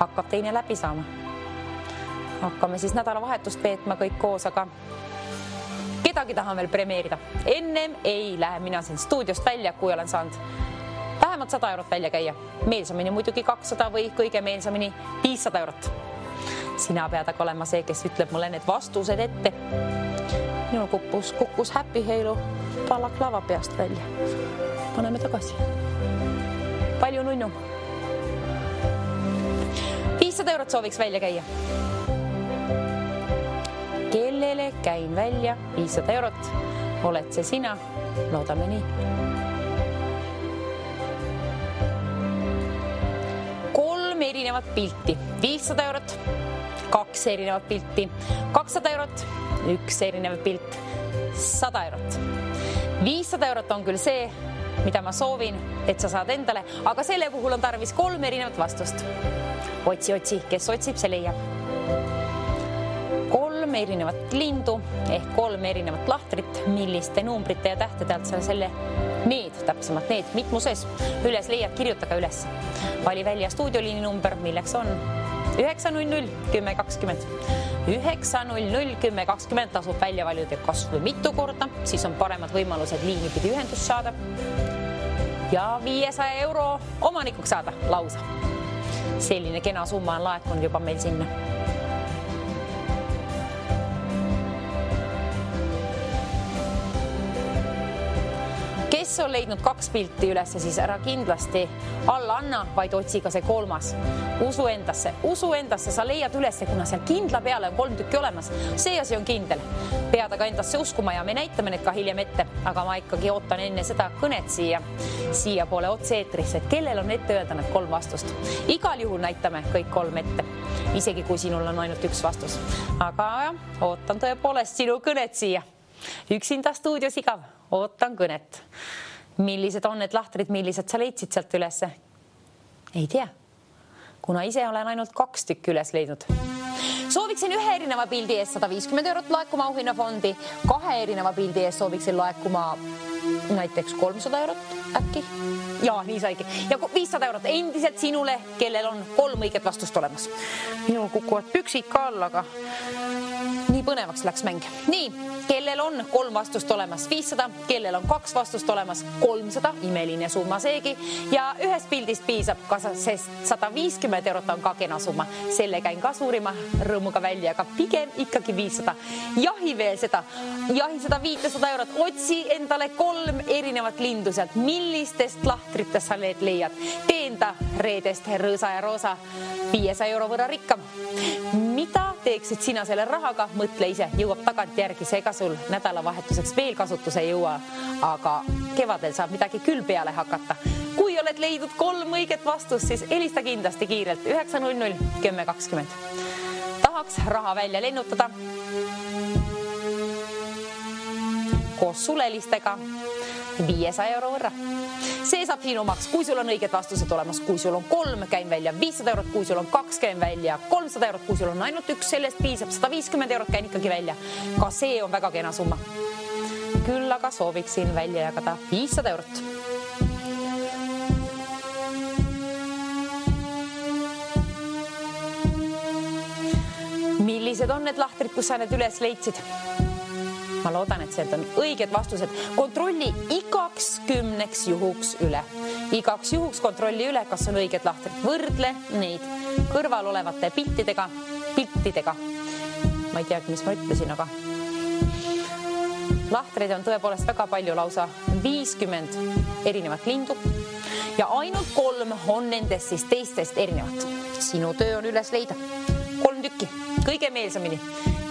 Hakkab teine läbi saama. Hakkame siis nädalavahetust veetma kõik koos, aga kedagi tahan veel premeerida. Ennem ei lähe mina siin stuudiost välja, kui olen saanud vähemalt 100 eurot välja käia. Meelsamini muidugi 200 või kõige meelsamini 500 eurot. Sina pead aga olema see, kes ütleb mulle need vastused ette. Minul kukkus Happy Halo balaklava peast välja. Paneme tagasi. Palju nunnu. 500 eurot sooviks välja käia. Kellele käin välja 500 eurot? Oled see sina? Loodame nii. 3 erinevat pilti. 500 eurot, 2 erinevat pilti, 200 eurot, 1 erinev pilt, 100 eurot. 500 eurot on küll see, mida ma soovin, et sa saad endale, aga selle puhul on tarvis 3 erinevat vastust. Otsi, kes otsib, see leiab. 3 erinevat lindu ehk 3 erinevat lahtrit, milliste numbrite ja tähtede alt sa täpsemalt need mitmuses üles leiad, kirjuta ka üles. Vali välja stuudioliini number, milleks on 900 10 20. 900 10 20 tasub välja valida kas või mitu korda, siis on paremad võimalused liini pidi ühendust saada ja 500 euro omanikuks saada lausa. Selline kena summa on laekunud juba meil sinna. Kes on leidnud 2 pilti üles, siis ära kindlasti alla anna, vaid otsi ka see 3. Usu endasse, sa leiad üles, kuna seal kindla peale on 3 tükki olemas. See asi on kindel. Pead aga endasse uskuma ja me näitame need ka hiljem ette, aga ma ikkagi ootan enne seda kõnet siia poole otse-eetrisse, et kellel on ette öelda need 3 vastust. Igal juhul näitame kõik 3 ette, isegi kui sinul on ainult 1 vastus. Aga ootan tõepoolest sinu kõnet siia. Üksinda stuudios igav, ootan kõnet. Millised on need lahtrid, millised sa leidsid sealt ülesse? Ei tea, kuna ise olen ainult 2 tükki üles leidnud. Sooviksin ühe erineva pildi eest 150 eurot laekuma auhinnafondi, kahe erineva pildi eest sooviksin laekuma näiteks 300 eurot äkki. Ja nii saigi. Ja 500 eurot endiselt sinule, kellel on 3 õiget vastust olemas. Minul kukuvad püksid ka all, aga nii põnevaks läks mäng. Nii, kellel on 3 vastust olemas 500, kellel on 2 vastust olemas 300, imeline summa seegi. Ja ühest pildist piisab, sest 150 eurot on ka kena summa. Selle käin ka suurima rõõmuga välja, aga pigem ikkagi 500. Jahi veel seda 500 eurot. Otsi endale 3 erinevat lindu sealt. Millistest lahtritest sa need leiad? Teenda reedest rõõsa ja roosa 500 euro võrra rikkam. Mida teeksid sina selle rahaga? Mõtle ise, jõuab tagant järgi, seega sul nädalavahetuseks veel kasutuse ei jõua, aga kevadel saab midagi küll peale hakata. Kui oled leidnud 3 õiget vastust, siis helista kindlasti kiirelt 900 1020. Tahaks raha välja lennutada koos sulelistega 500 euro võrra. See saab sinu omaks, kui sul on õiged vastused olemas. Kui sul on 3, käin välja 500 eurot, kui sul on 2, käin välja 300 eurot, kui sul on ainult 1, sellest piisab 150 eurot, käin ikkagi välja. Ka see on väga kena summa. Küll aga sooviksin välja jagada 500 eurot. Millised on need lahtrid, kus sa need üles leidsid? Ma loodan, et sealt on õiged vastused. Kontrolli igaks 10 juhuks üle. Igaks juhuks kontrolli üle, kas on õiged lahtrid. Võrdle neid kõrval olevate piltidega. Ma ei teagi, mis ma ütlesin, aga lahtreid on tõepoolest väga palju, lausa 50 erinevat lindu. Ja ainult 3 on nendest siis teistest erinevat. Sinu töö on üles leida 3 tükki, kõige meelsamini.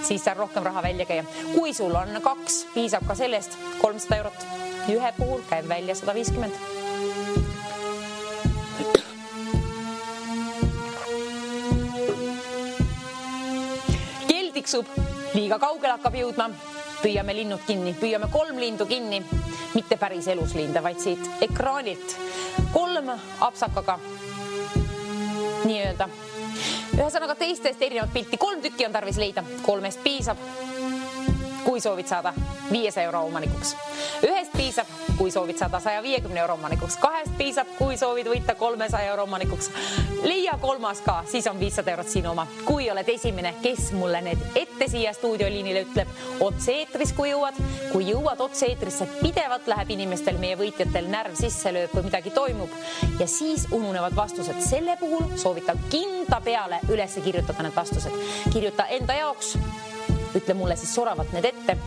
Siis saab rohkem raha välja käia. Kui sul on 2, piisab ka sellest 300 eurot. Ühe puhul käib välja 150. Kell tiksub, liiga kaugel hakkab jõudma. Püüame linnud kinni, püüame 3 lindu kinni. Mitte päris eluslinde, vaid siit ekraanilt. 3 apsakaga nii-öelda. Ühesõnaga teistest erinevat pilti 3 tükki on tarvis leida. 3 piisab, kui soovid saada 500 euro omanikuks. 1 piisab, kui soovid saada 150 euro omanikuks. 2 piisab, kui soovid võita 300 euro omanikuks. Leia 3 ka, siis on 500 eurot sinu oma. Kui oled esimene, kes mulle need ette siia stuudioliinile ütleb, otse-eetris kui jõuad otse-eetrisse, pidevalt läheb inimestel, meie võitjatel närv sisse lööb, kui midagi toimub ja siis ununevad vastused. Selle puhul soovitan kinda peale üles kirjutada need vastused. Kirjuta enda jaoks, ütle mulle siis soravalt need ette.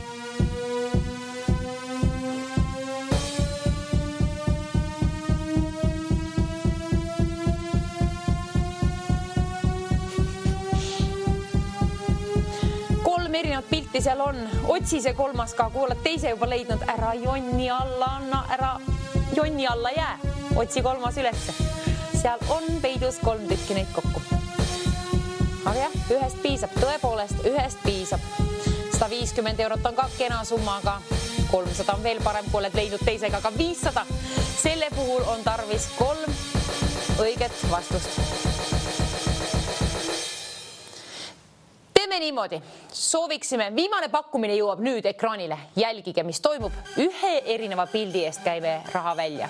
Erinevat pilti seal on. Otsi see 3 ka, kui oled teise juba leidnud, ära jonni alla jää. Otsi 3 ülesse. Seal on peidus 3 tükki neid kokku. Aga jah, 1 piisab, tõepoolest 1 piisab. 150 eurot on ka kena summaga. 300 on veel parem, kui oled leidnud teisega, aga 500. Selle puhul on tarvis 3 õiget vastust. Teeme niimoodi. Sooviksime, viimane pakkumine jõuab nüüd ekraanile. Jälgige, mis toimub. 1 erineva pildi eest käime raha välja.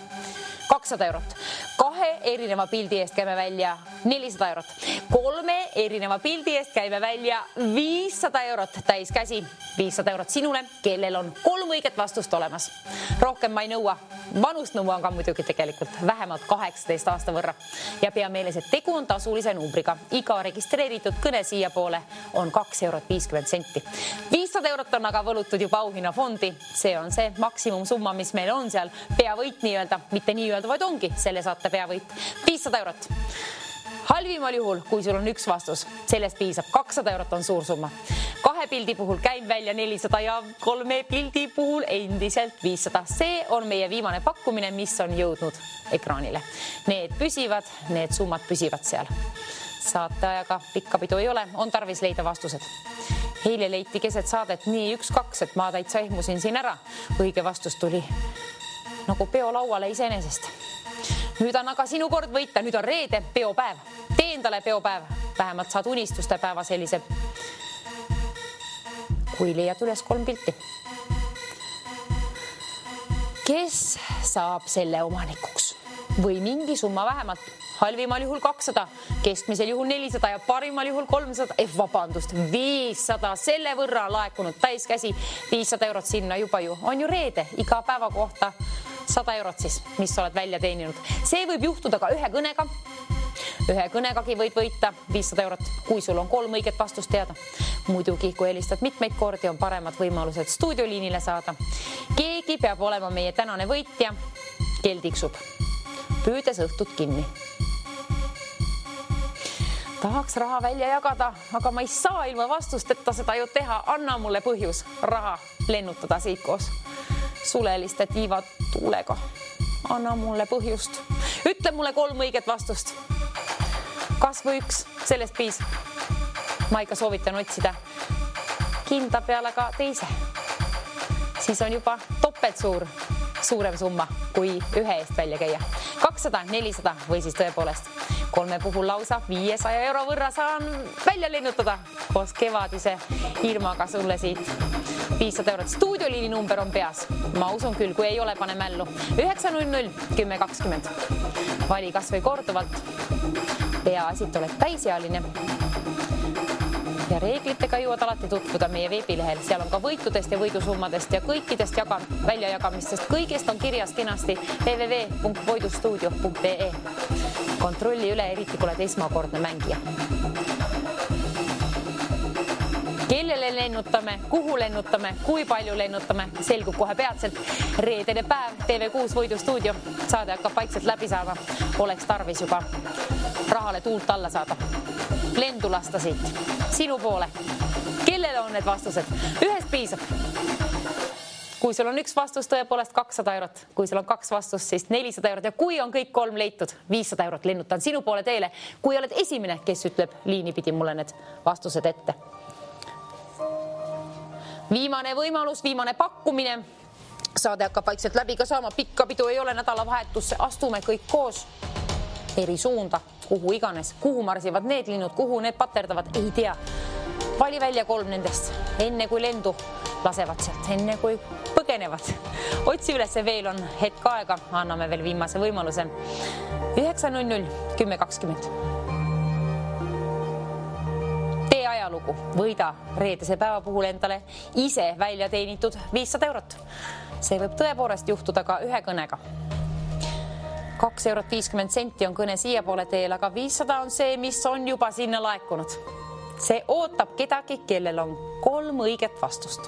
200 eurot. 2 erineva pildi eest käime välja 400 eurot. 3 erineva pildi eest käime välja 500 eurot täis käsi. 500 eurot sinule, kellel on 3 õiget vastust olemas. Rohkem ma ei nõua. Vanust nõuan ka muidugi tegelikult vähemalt 18 aasta võrra. Ja pea meeles, et tegu on tasulise numbriga. Iga registreeritud kõne siia poole on 2 eurot 50 senti. 500 eurot on aga võlutud juba auhinnafondi. See on see maksimumsumma, mis meil on seal. Peavõit nii-öelda, mitte nii-öelda, vaid ongi selle saate peavõit. 500 eurot. Halvimal juhul, kui sul on 1 vastus, sellest piisab. 200 eurot on suur summa. 2 pildi puhul käib välja 400 ja 3 pildi puhul endiselt 500. See on meie viimane pakkumine, mis on jõudnud ekraanile. Need püsivad, need summad püsivad seal. Saateajaga pikka pidu ei ole, on tarvis leida vastused. Eile leiti keset saadet nii 1-2, et ma täitsa ehmusin siin ära. Õige vastus tuli nagu peolauale iseenesest. Nüüd on aga sinu kord võita, nüüd on reede peopäev. Tee endale peopäev. vähemalt saad unistuste päeva sellise, kui leiad üles 3 pilti. Kes saab selle omanikuks või mingi summa vähemalt? Halvimal juhul 200, keskmisel juhul 400 ja parimal juhul 300, 500, selle võrra laekunud täiskäsi, 500 eurot sinna juba ju. On ju reede, iga päeva kohta 100 eurot siis, mis oled välja teeninud. See võib juhtuda ka ühe kõnega. Ühe kõnegagi võid võita 500 eurot, kui sul on 3 õiget vastust teada. Muidugi, kui helistad mitmeid kordi, on paremad võimalused stuudioliinile saada. Keegi peab olema meie tänane võitja. Kell tiksub, püüdes õhtut kinni. Tahaks raha välja jagada, aga ma ei saa ilma vastusteta seda ju teha. Anna mulle põhjus raha lennutada siit koos suleliste tiivatuulega. Anna mulle põhjust. Ütle mulle 3 õiget vastust. Kas või 1, sellest piis. Ma ikka soovitan otsida kinda peale ka teise. Siis on juba topelt suurem summa kui ühe eest välja käia. 200, 400 või siis tõepoolest 3 puhul lausa 500 euro võrra saan välja lennutada koos kevadise ilmaga sulle siit. 500 eurot. Stuudioliini number on peas. Ma usun küll, kui ei ole, pane mällu. 900 10 20. Vali kas või korduvalt. Peaasit oled täisealine. Ja reeglitega jõuad alati tutvuda meie veebilehel. Seal on ka võitudest ja võidusummadest ja kõikidest väljajagamistest. Kõigest on kirjas kenasti www.voidustuudio.ee. Kontrolli üle, eriti kui oled esmakordne mängija. Kellele lennutame, kuhu lennutame, kui palju lennutame, selgub kohe peatselt. Reedene päev, TV6 Võidustuudio. Saade hakkab vaikselt läbi saama. Oleks tarvis juba rahale tuult alla saada. Lendu lasta siit. Sinu poole. Kellele on need vastused? Ühest piisab. Kui sul on 1 vastus, tõepoolest 200 eurot. Kui sul on 2 vastust, siis 400 eurot. Ja kui on kõik 3 leitud, 500 eurot lennutan sinu poole teele. Kui oled esimene, kes ütleb liini pidi mulle need vastused ette. Viimane võimalus, viimane pakkumine. Saade hakkab vaikselt läbi ka saama. Pikka pidu ei ole nädalavahetusse. Astume kõik koos eri suunda, kuhu iganes. Kuhu marsivad need linnud, kuhu need paterdavad, ei tea. Vali välja 3 nendest, enne kui lendu lasevad sealt, enne kui põgenevad. Otsi üles, veel on hetk aega. Anname veel viimase võimaluse. 900 10 20. Tee ajalugu, võida reedese päeva puhul endale ise välja teenitud 500 eurot. See võib tõepoolest juhtuda ka ühe kõnega. 2 eurot 50 senti on kõne siia poole teel, aga 500 on see, mis on juba sinna laekunud. See ootab kedagi, kellel on 3 õiget vastust.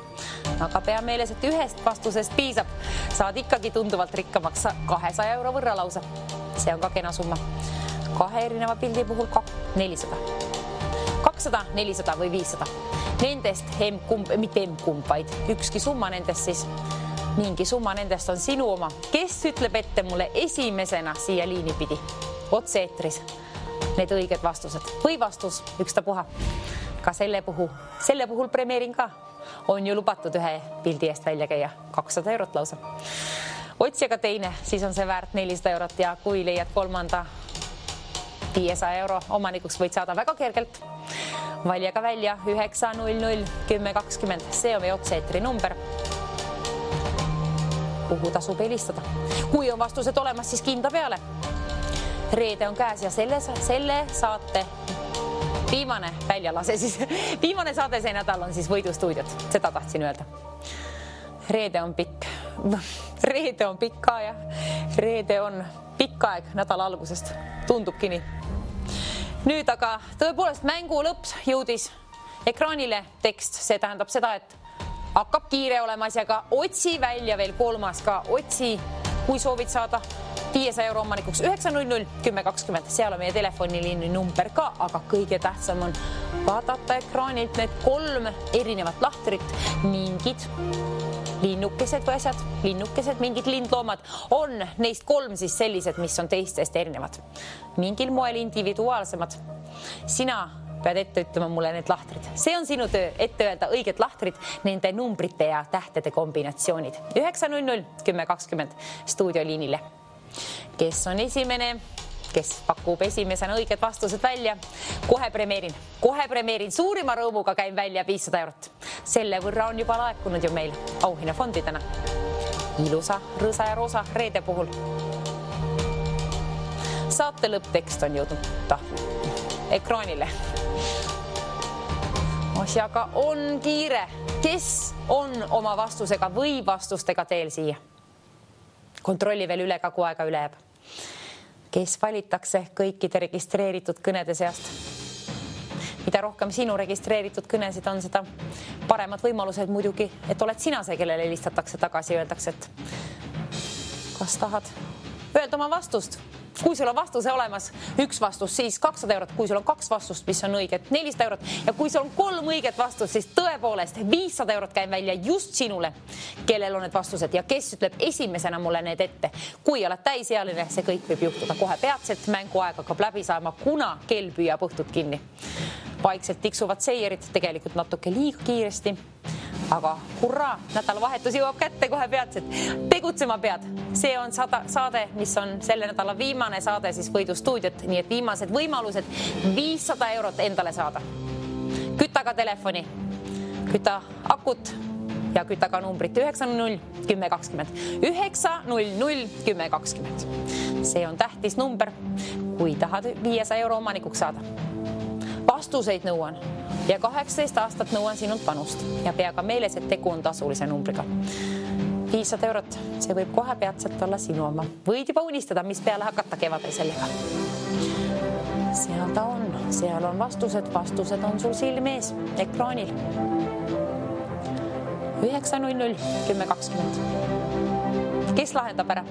Aga pea meeles, et ühest vastusest piisab. Saad ikkagi tunduvalt rikkamaks 200 euro võrra lausa. See on ka kena summa. 2 erineva pildi puhul 400. 200, 400 või 500. Nendest mitte emkumb, vaid ükski summa nendest siis. Mingi summa nendest on sinu oma. Kes ütleb ette mulle esimesena siia liini pidi? Otse eetris. Need õiged vastused või vastus ükstapuha. Ka selle puhul premeerin ka. On ju lubatud ühe pildi eest välja käia 200 eurot lausa. Otsi aga teine, siis on see väärt 400 eurot ja kui leiad 3. 500 euro omanikuks võid saada väga kergelt. Vali aga välja 900 10 20. See on meie otse-eetri number. Kuhu tasub helistada. Kui on vastused olemas, siis kinda peale. Reede on käes ja selle saate viimane väljalase siis. Viimane saade see nädal on siis Võidustuudiot. Seda tahtsin öelda. Reede on pikk. Reede on pikk ka ja reede on pikk aeg nädala algusest. Tundubki nii. Nüüd aga tõepoolest mängu lõps jõudis ekraanile tekst. See tähendab seda, et hakkab kiire olema asjaga. Otsi välja veel 3. ka. Otsi, kui soovid saada 500 euro omanikuks 900 10 20. Seal on meie telefoniliini number ka, aga kõige tähtsam on vaadata ekraanilt need 3 erinevat lahtrit. Mingid linnukesed või asjad, mingid lindloomad on neist 3 siis sellised, mis on teistest erinevad. Mingil moel individuaalsemad. Sina pead ette ütlema mulle need lahtrid. See on sinu töö, ette öelda õiged lahtrid, nende numbrite ja tähtede kombinatsioonid. 900 10 20 stuudioliinile. Kes on esimene? kes pakub esimesena õiged vastused välja. Kohe premeerin, suurima rõõmuga käin välja 500 eurot. Selle võrra on juba laekunud ju meil auhinnafondidena. Ilusa, rõõsa ja roosa reede puhul. Saate lõpptekst on jõudnud ekraanile. Asjaga on kiire. Kes on oma vastusega või vastustega teel siia? Kontrolli veel üle, kagu aega üle jääb. Kes valitakse kõikide registreeritud kõnede seast? Mida rohkem sinu registreeritud kõnesid on, seda paremad võimalused muidugi, et oled sina see, kellele helistatakse tagasi ja öeldakse, et kas tahad öelda oma vastust? Kui sul on vastuse olemas, üks vastus, siis 200 eurot. Kui sul on 2 vastust, mis on õiget, 400 eurot. Ja kui sul on 3 õiget vastust, siis tõepoolest 500 eurot käin välja just sinule, kellel on need vastused ja kes ütleb esimesena mulle need ette. Kui oled täisealine, see kõik võib juhtuda kohe peatselt. Mänguaeg hakkab läbi saama, kuna kell püüab õhtut kinni. Vaikselt tiksuvad seierid tegelikult natuke liiga kiiresti. Aga hurraa, nädalavahetus jõuab kätte kohe peatselt. Tegutsema pead. See on saade, mis on selle nädala viimane saade siis võidustuudiot, nii et viimased võimalused 500 eurot endale saada. Küta ka telefoni, küta akut ja küta ka numbrit 900 10 20. 900 10 20. See on tähtis number, kui tahad 500 euro omanikuks saada. Vastuseid nõuan ja 18 aastat nõuan sinult panust ja pea ka meeles, et tegu on tasulise numbriga. 500 eurot, see võib kohe peatselt olla sinu oma. Võid juba unistada, mis peale hakata kevadel sellega. Seal ta on, seal on vastused on sul silme ees ekraanil. 900 10 20. Kes lahendab ära?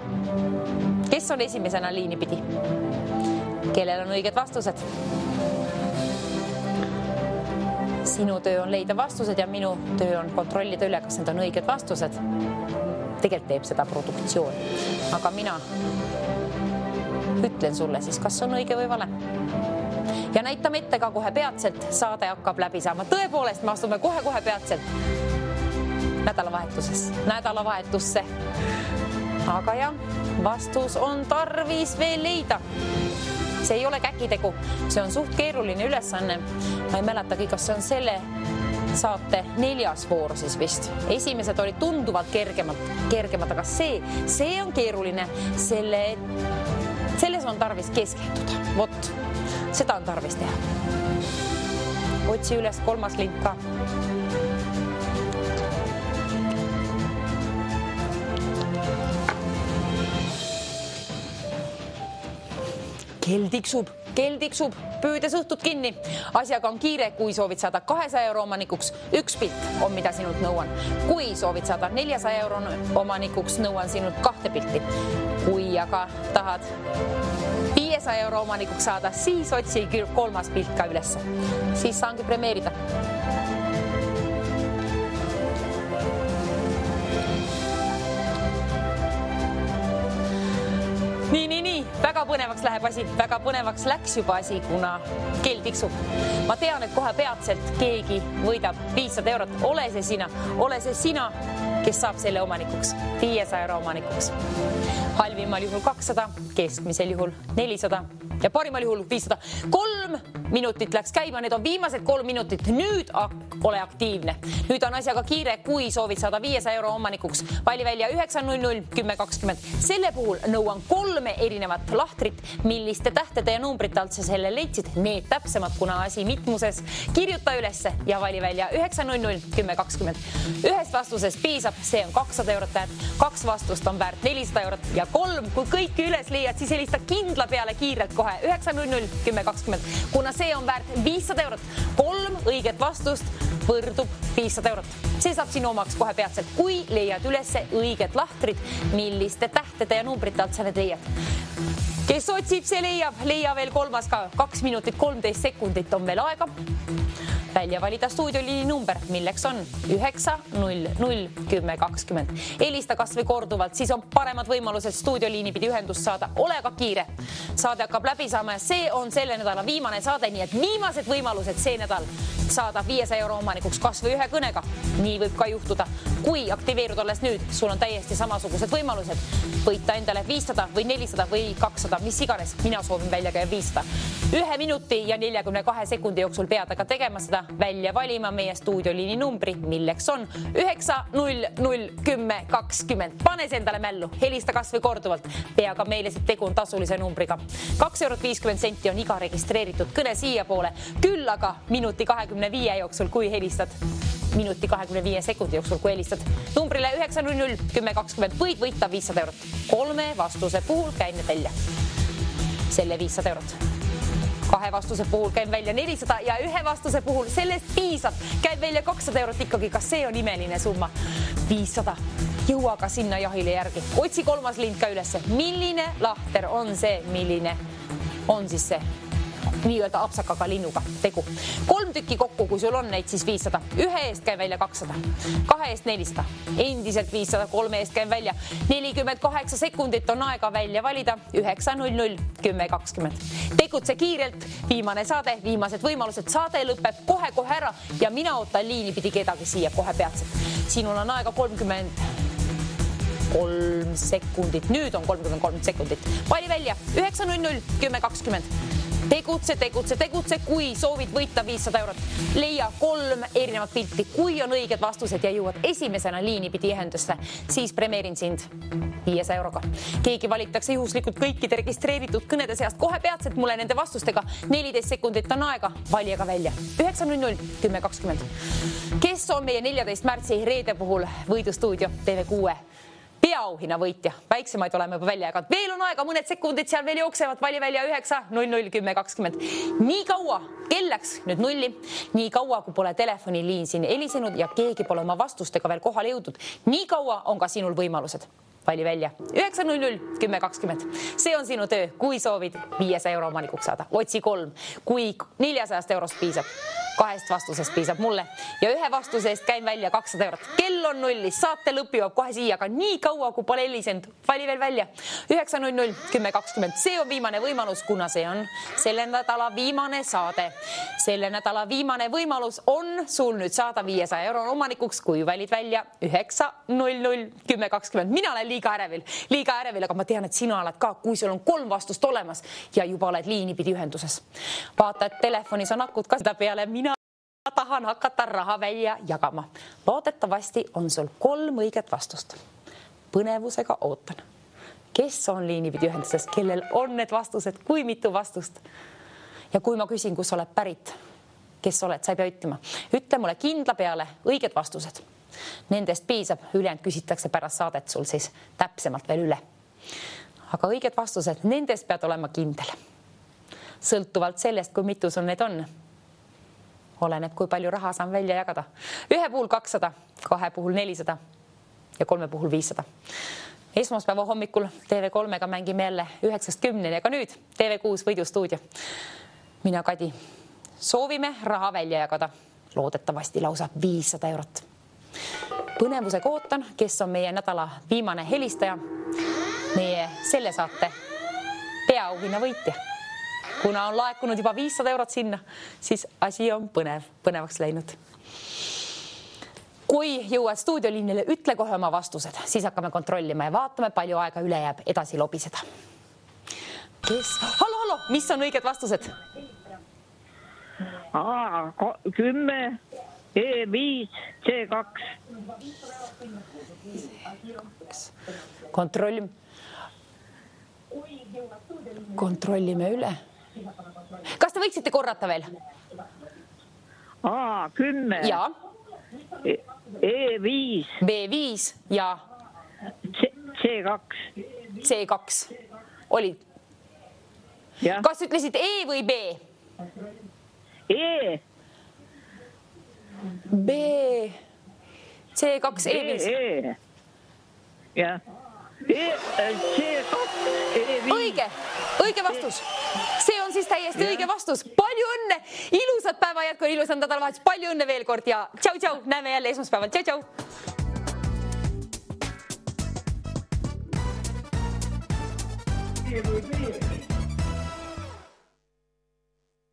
Kes on esimesena liini pidi? Kellel on õiged vastused? Sinu töö on leida vastused ja minu töö on kontrollida üle, kas need on õiged vastused. Tegelikult teeb seda produktsioon. Aga mina ütlen sulle siis, kas on õige või vale. Ja näitame ette ka kohe peatselt. Saade hakkab läbi saama. Tõepoolest, me astume kohe peatselt nädalavahetusse. Aga jah, vastus on tarvis veel leida. See ei ole käkitegu, see on suht keeruline ülesanne. Ma ei mäletagi, kas see on selle saate 4. voor siis vist. Esimesed olid tunduvalt kergemad, aga see on keeruline. Selles on tarvis keskenduda. Vot, seda on tarvis teha. Otsi üles 3. link ka. Kell tiksub, püüdes õhtut kinni. Asjaga on kiire, kui soovid saada 200 euro omanikuks. Üks pilt on, mida sinult nõuan. Kui soovid saada 400 euro omanikuks, nõuan sinult 2 pilti. Kui aga tahad 500 euro omanikuks saada, siis otsi 3. pilt ka ülesse. Siis saangi premeerida. Nii. Väga põnevaks läheb asi, väga põnevaks läks juba asi, kuna kell tiksub. Ma tean, et kohe peatselt keegi võidab 500 eurot. Ole see sina, kes saab selle omanikuks, 500 euro omanikuks. Halvimal juhul 200, keskmisel juhul 400 ja parimal juhul 500. 3 minutit läks käima, need on viimased 3 minutit. Nüüd ole aktiivne. Nüüd on asjaga kiire, kui soovid saada 500 euro omanikuks. Vali välja 900 10 20. Selle puhul nõuan 3 erinevat lahtrit, milliste tähtede ja numbrite alt sa selle leidsid. Need täpsemad, kuna asi mitmuses. Kirjuta ülesse ja vali välja 900 10 20. Ühest vastusest piisab, see on 200 eurot väärt. 2 vastust on väärt 400 eurot ja 3, kui kõiki üles leiad, siis helista kindla peale kiirelt kohe 900 10 20. Kuna see on väärt 500 eurot. 3 õiget vastust võrdub 500 eurot. See saab sinu omaks kohe peatselt, kui leiad ülesse õiged lahtrid, milliste tähtede ja numbrite alt sa need leiad. Kes otsib, see leiab. Leia veel 3. ka. 2 minutit 13 sekundit on veel aega. Välja valida stuudioliini number, milleks on 900 10 20. Helista kas või korduvalt, siis on paremad võimalused stuudioliini pidi ühendust saada. Ole ka kiire. Saade hakkab läbi saama ja see on selle nädala viimane saade, nii et viimased võimalused see nädal saada 500 euro omanikuks kas või ühe kõnega. Nii võib ka juhtuda. Kui aktiveerud alles nüüd, sul on täiesti samasugused võimalused. Võita endale 500 või 400 või 200, mis iganes. Mina soovin välja käia 500. 1 minuti ja 42 sekundi jooksul pead aga tegema seda, välja valima meie stuudioliini numbri, milleks on 9001020. Pane see endale mällu, helista kas või korduvalt. Pea ka meile see tegu on tasulise numbriga. 2,50 € on iga registreeritud kõne siia poole. Küll aga minuti 25 jooksul, kui helistad. Minuti 25 sekundi jooksul, kui helistad numbrile 9001020, võid võita 500 eurot. 3 vastuse puhul käin välja selle 500 eurot. 2 vastuse puhul käin välja 400 ja 1 vastuse puhul sellest piisab. Käib välja 200 eurot ikkagi, kas see on imeline summa? 500. Jõua ka sinna jahile järgi. Otsi 3. lind ka ülesse. Milline lahter on see, milline on siis see nii-öelda apsakaga linnuga tegu. 3 tükki kokku, kui sul on neid, siis 500. 1 eest käin välja 200, 2 eest 400, endiselt 500, 3 eest käin välja 48 sekundit on aega välja valida 9001020. Tegutse kiirelt, viimane saade, viimased võimalused, saade lõpeb kohe-kohe ära ja mina ootan liini pidi kedagi siia kohe peatselt. Sinul on aega 33 sekundit, nüüd on 33 sekundit. Vali välja 9001020. Tegutse, kui soovid võita 500 eurot. Leia 3 erinevat pilti. Kui on õiged vastused ja jõuad esimesena liini pidi ühendusse, siis premeerin sind 500 euroga. Keegi valitakse juhuslikult kõikide registreeritud kõnede seast kohe peatselt mulle nende vastustega. 14 sekundit on aega, vali aga välja 9001020. Kes on meie 14 märtsi reede puhul võidustuudio TV6 peaauhinna võitja? Väiksemaid oleme juba välja jaganud. Veel on aega, mõned sekundid seal veel jooksevad. Vali välja 9001020. Nii kaua, kell läks nüüd nulli, nii kaua, kui pole telefoniliin siin helisenud ja keegi pole oma vastustega veel kohale jõudnud. Nii kaua on ka sinul võimalused. Vali välja 9001020. See on sinu töö, kui soovid 500 euro omanikuks saada. Otsi 3, kui 400 eurost piisab. 2 vastusest piisab mulle ja 1 vastuse eest käin välja 200 eurot. Kell on nullis, saate lõpp jõuab kohe siia, aga nii kaua, kui pole helisenud, vali veel välja 9001020. See on viimane võimalus, kuna see on selle nädala viimane saade. Selle nädala viimane võimalus on sul nüüd saada 500 euro omanikuks, kui valid välja 9001020. Mina olen liiga ärevil, aga ma tean, et sina oled ka, kui sul on 3 vastust olemas ja juba oled liini pidi ühenduses. Vaata, et telefonis on akud ka seda peale, mina tahan hakata raha välja jagama. Loodetavasti on sul 3 õiget vastust. Põnevusega ootan. Kes on liini pidi ühenduses, kellel on need vastused, kui mitu vastust? Ja kui ma küsin, kus oled pärit, kes oled, sa ei pea ütlema. Ütle mulle kindla peale õiged vastused. Nendest piisab, ülejäänud küsitakse pärast saadet sul siis täpsemalt veel üle. Aga õiged vastused, nendest pead olema kindel. Sõltuvalt sellest, kui mitu sul need on. Oleneb, kui palju raha saan välja jagada. 1 puhul 200, 2 puhul 400 ja 3 puhul 500. Esmaspäeva hommikul TV3-ga mängime jälle 9-10 ja ka nüüd TV6 võidustuudio. Mina Kadi. Soovime raha välja jagada. Loodetavasti lausa 500 eurot. Põnevusega ootan, kes on meie nädala viimane helistaja. Meie selle saate peaauhinna võitja. Kuna on laekunud juba 500 eurot sinna, siis asi on põnevaks läinud. Kui jõuad stuudioliinile, ütle kohe oma vastused, siis hakkame kontrollima ja vaatame, palju aega üle jääb edasi lobiseda. Hallo, mis on õiged vastused? 10, E5, C2. Kontrollime üle. Kas te võiksite korrata veel? 10, ja E5, B5 ja C2. C2 oli. Ja. Kas ütlesid E või B? E. B, C2, E5. E. Ja. C2, E5. Õige vastus. See on siis täiesti õige vastus. Palju õnne, ilusat päeva jätku, ilusat nädalavahetust. Palju õnne veel kord ja tšau, näeme jälle esmaspäeval. Tšau.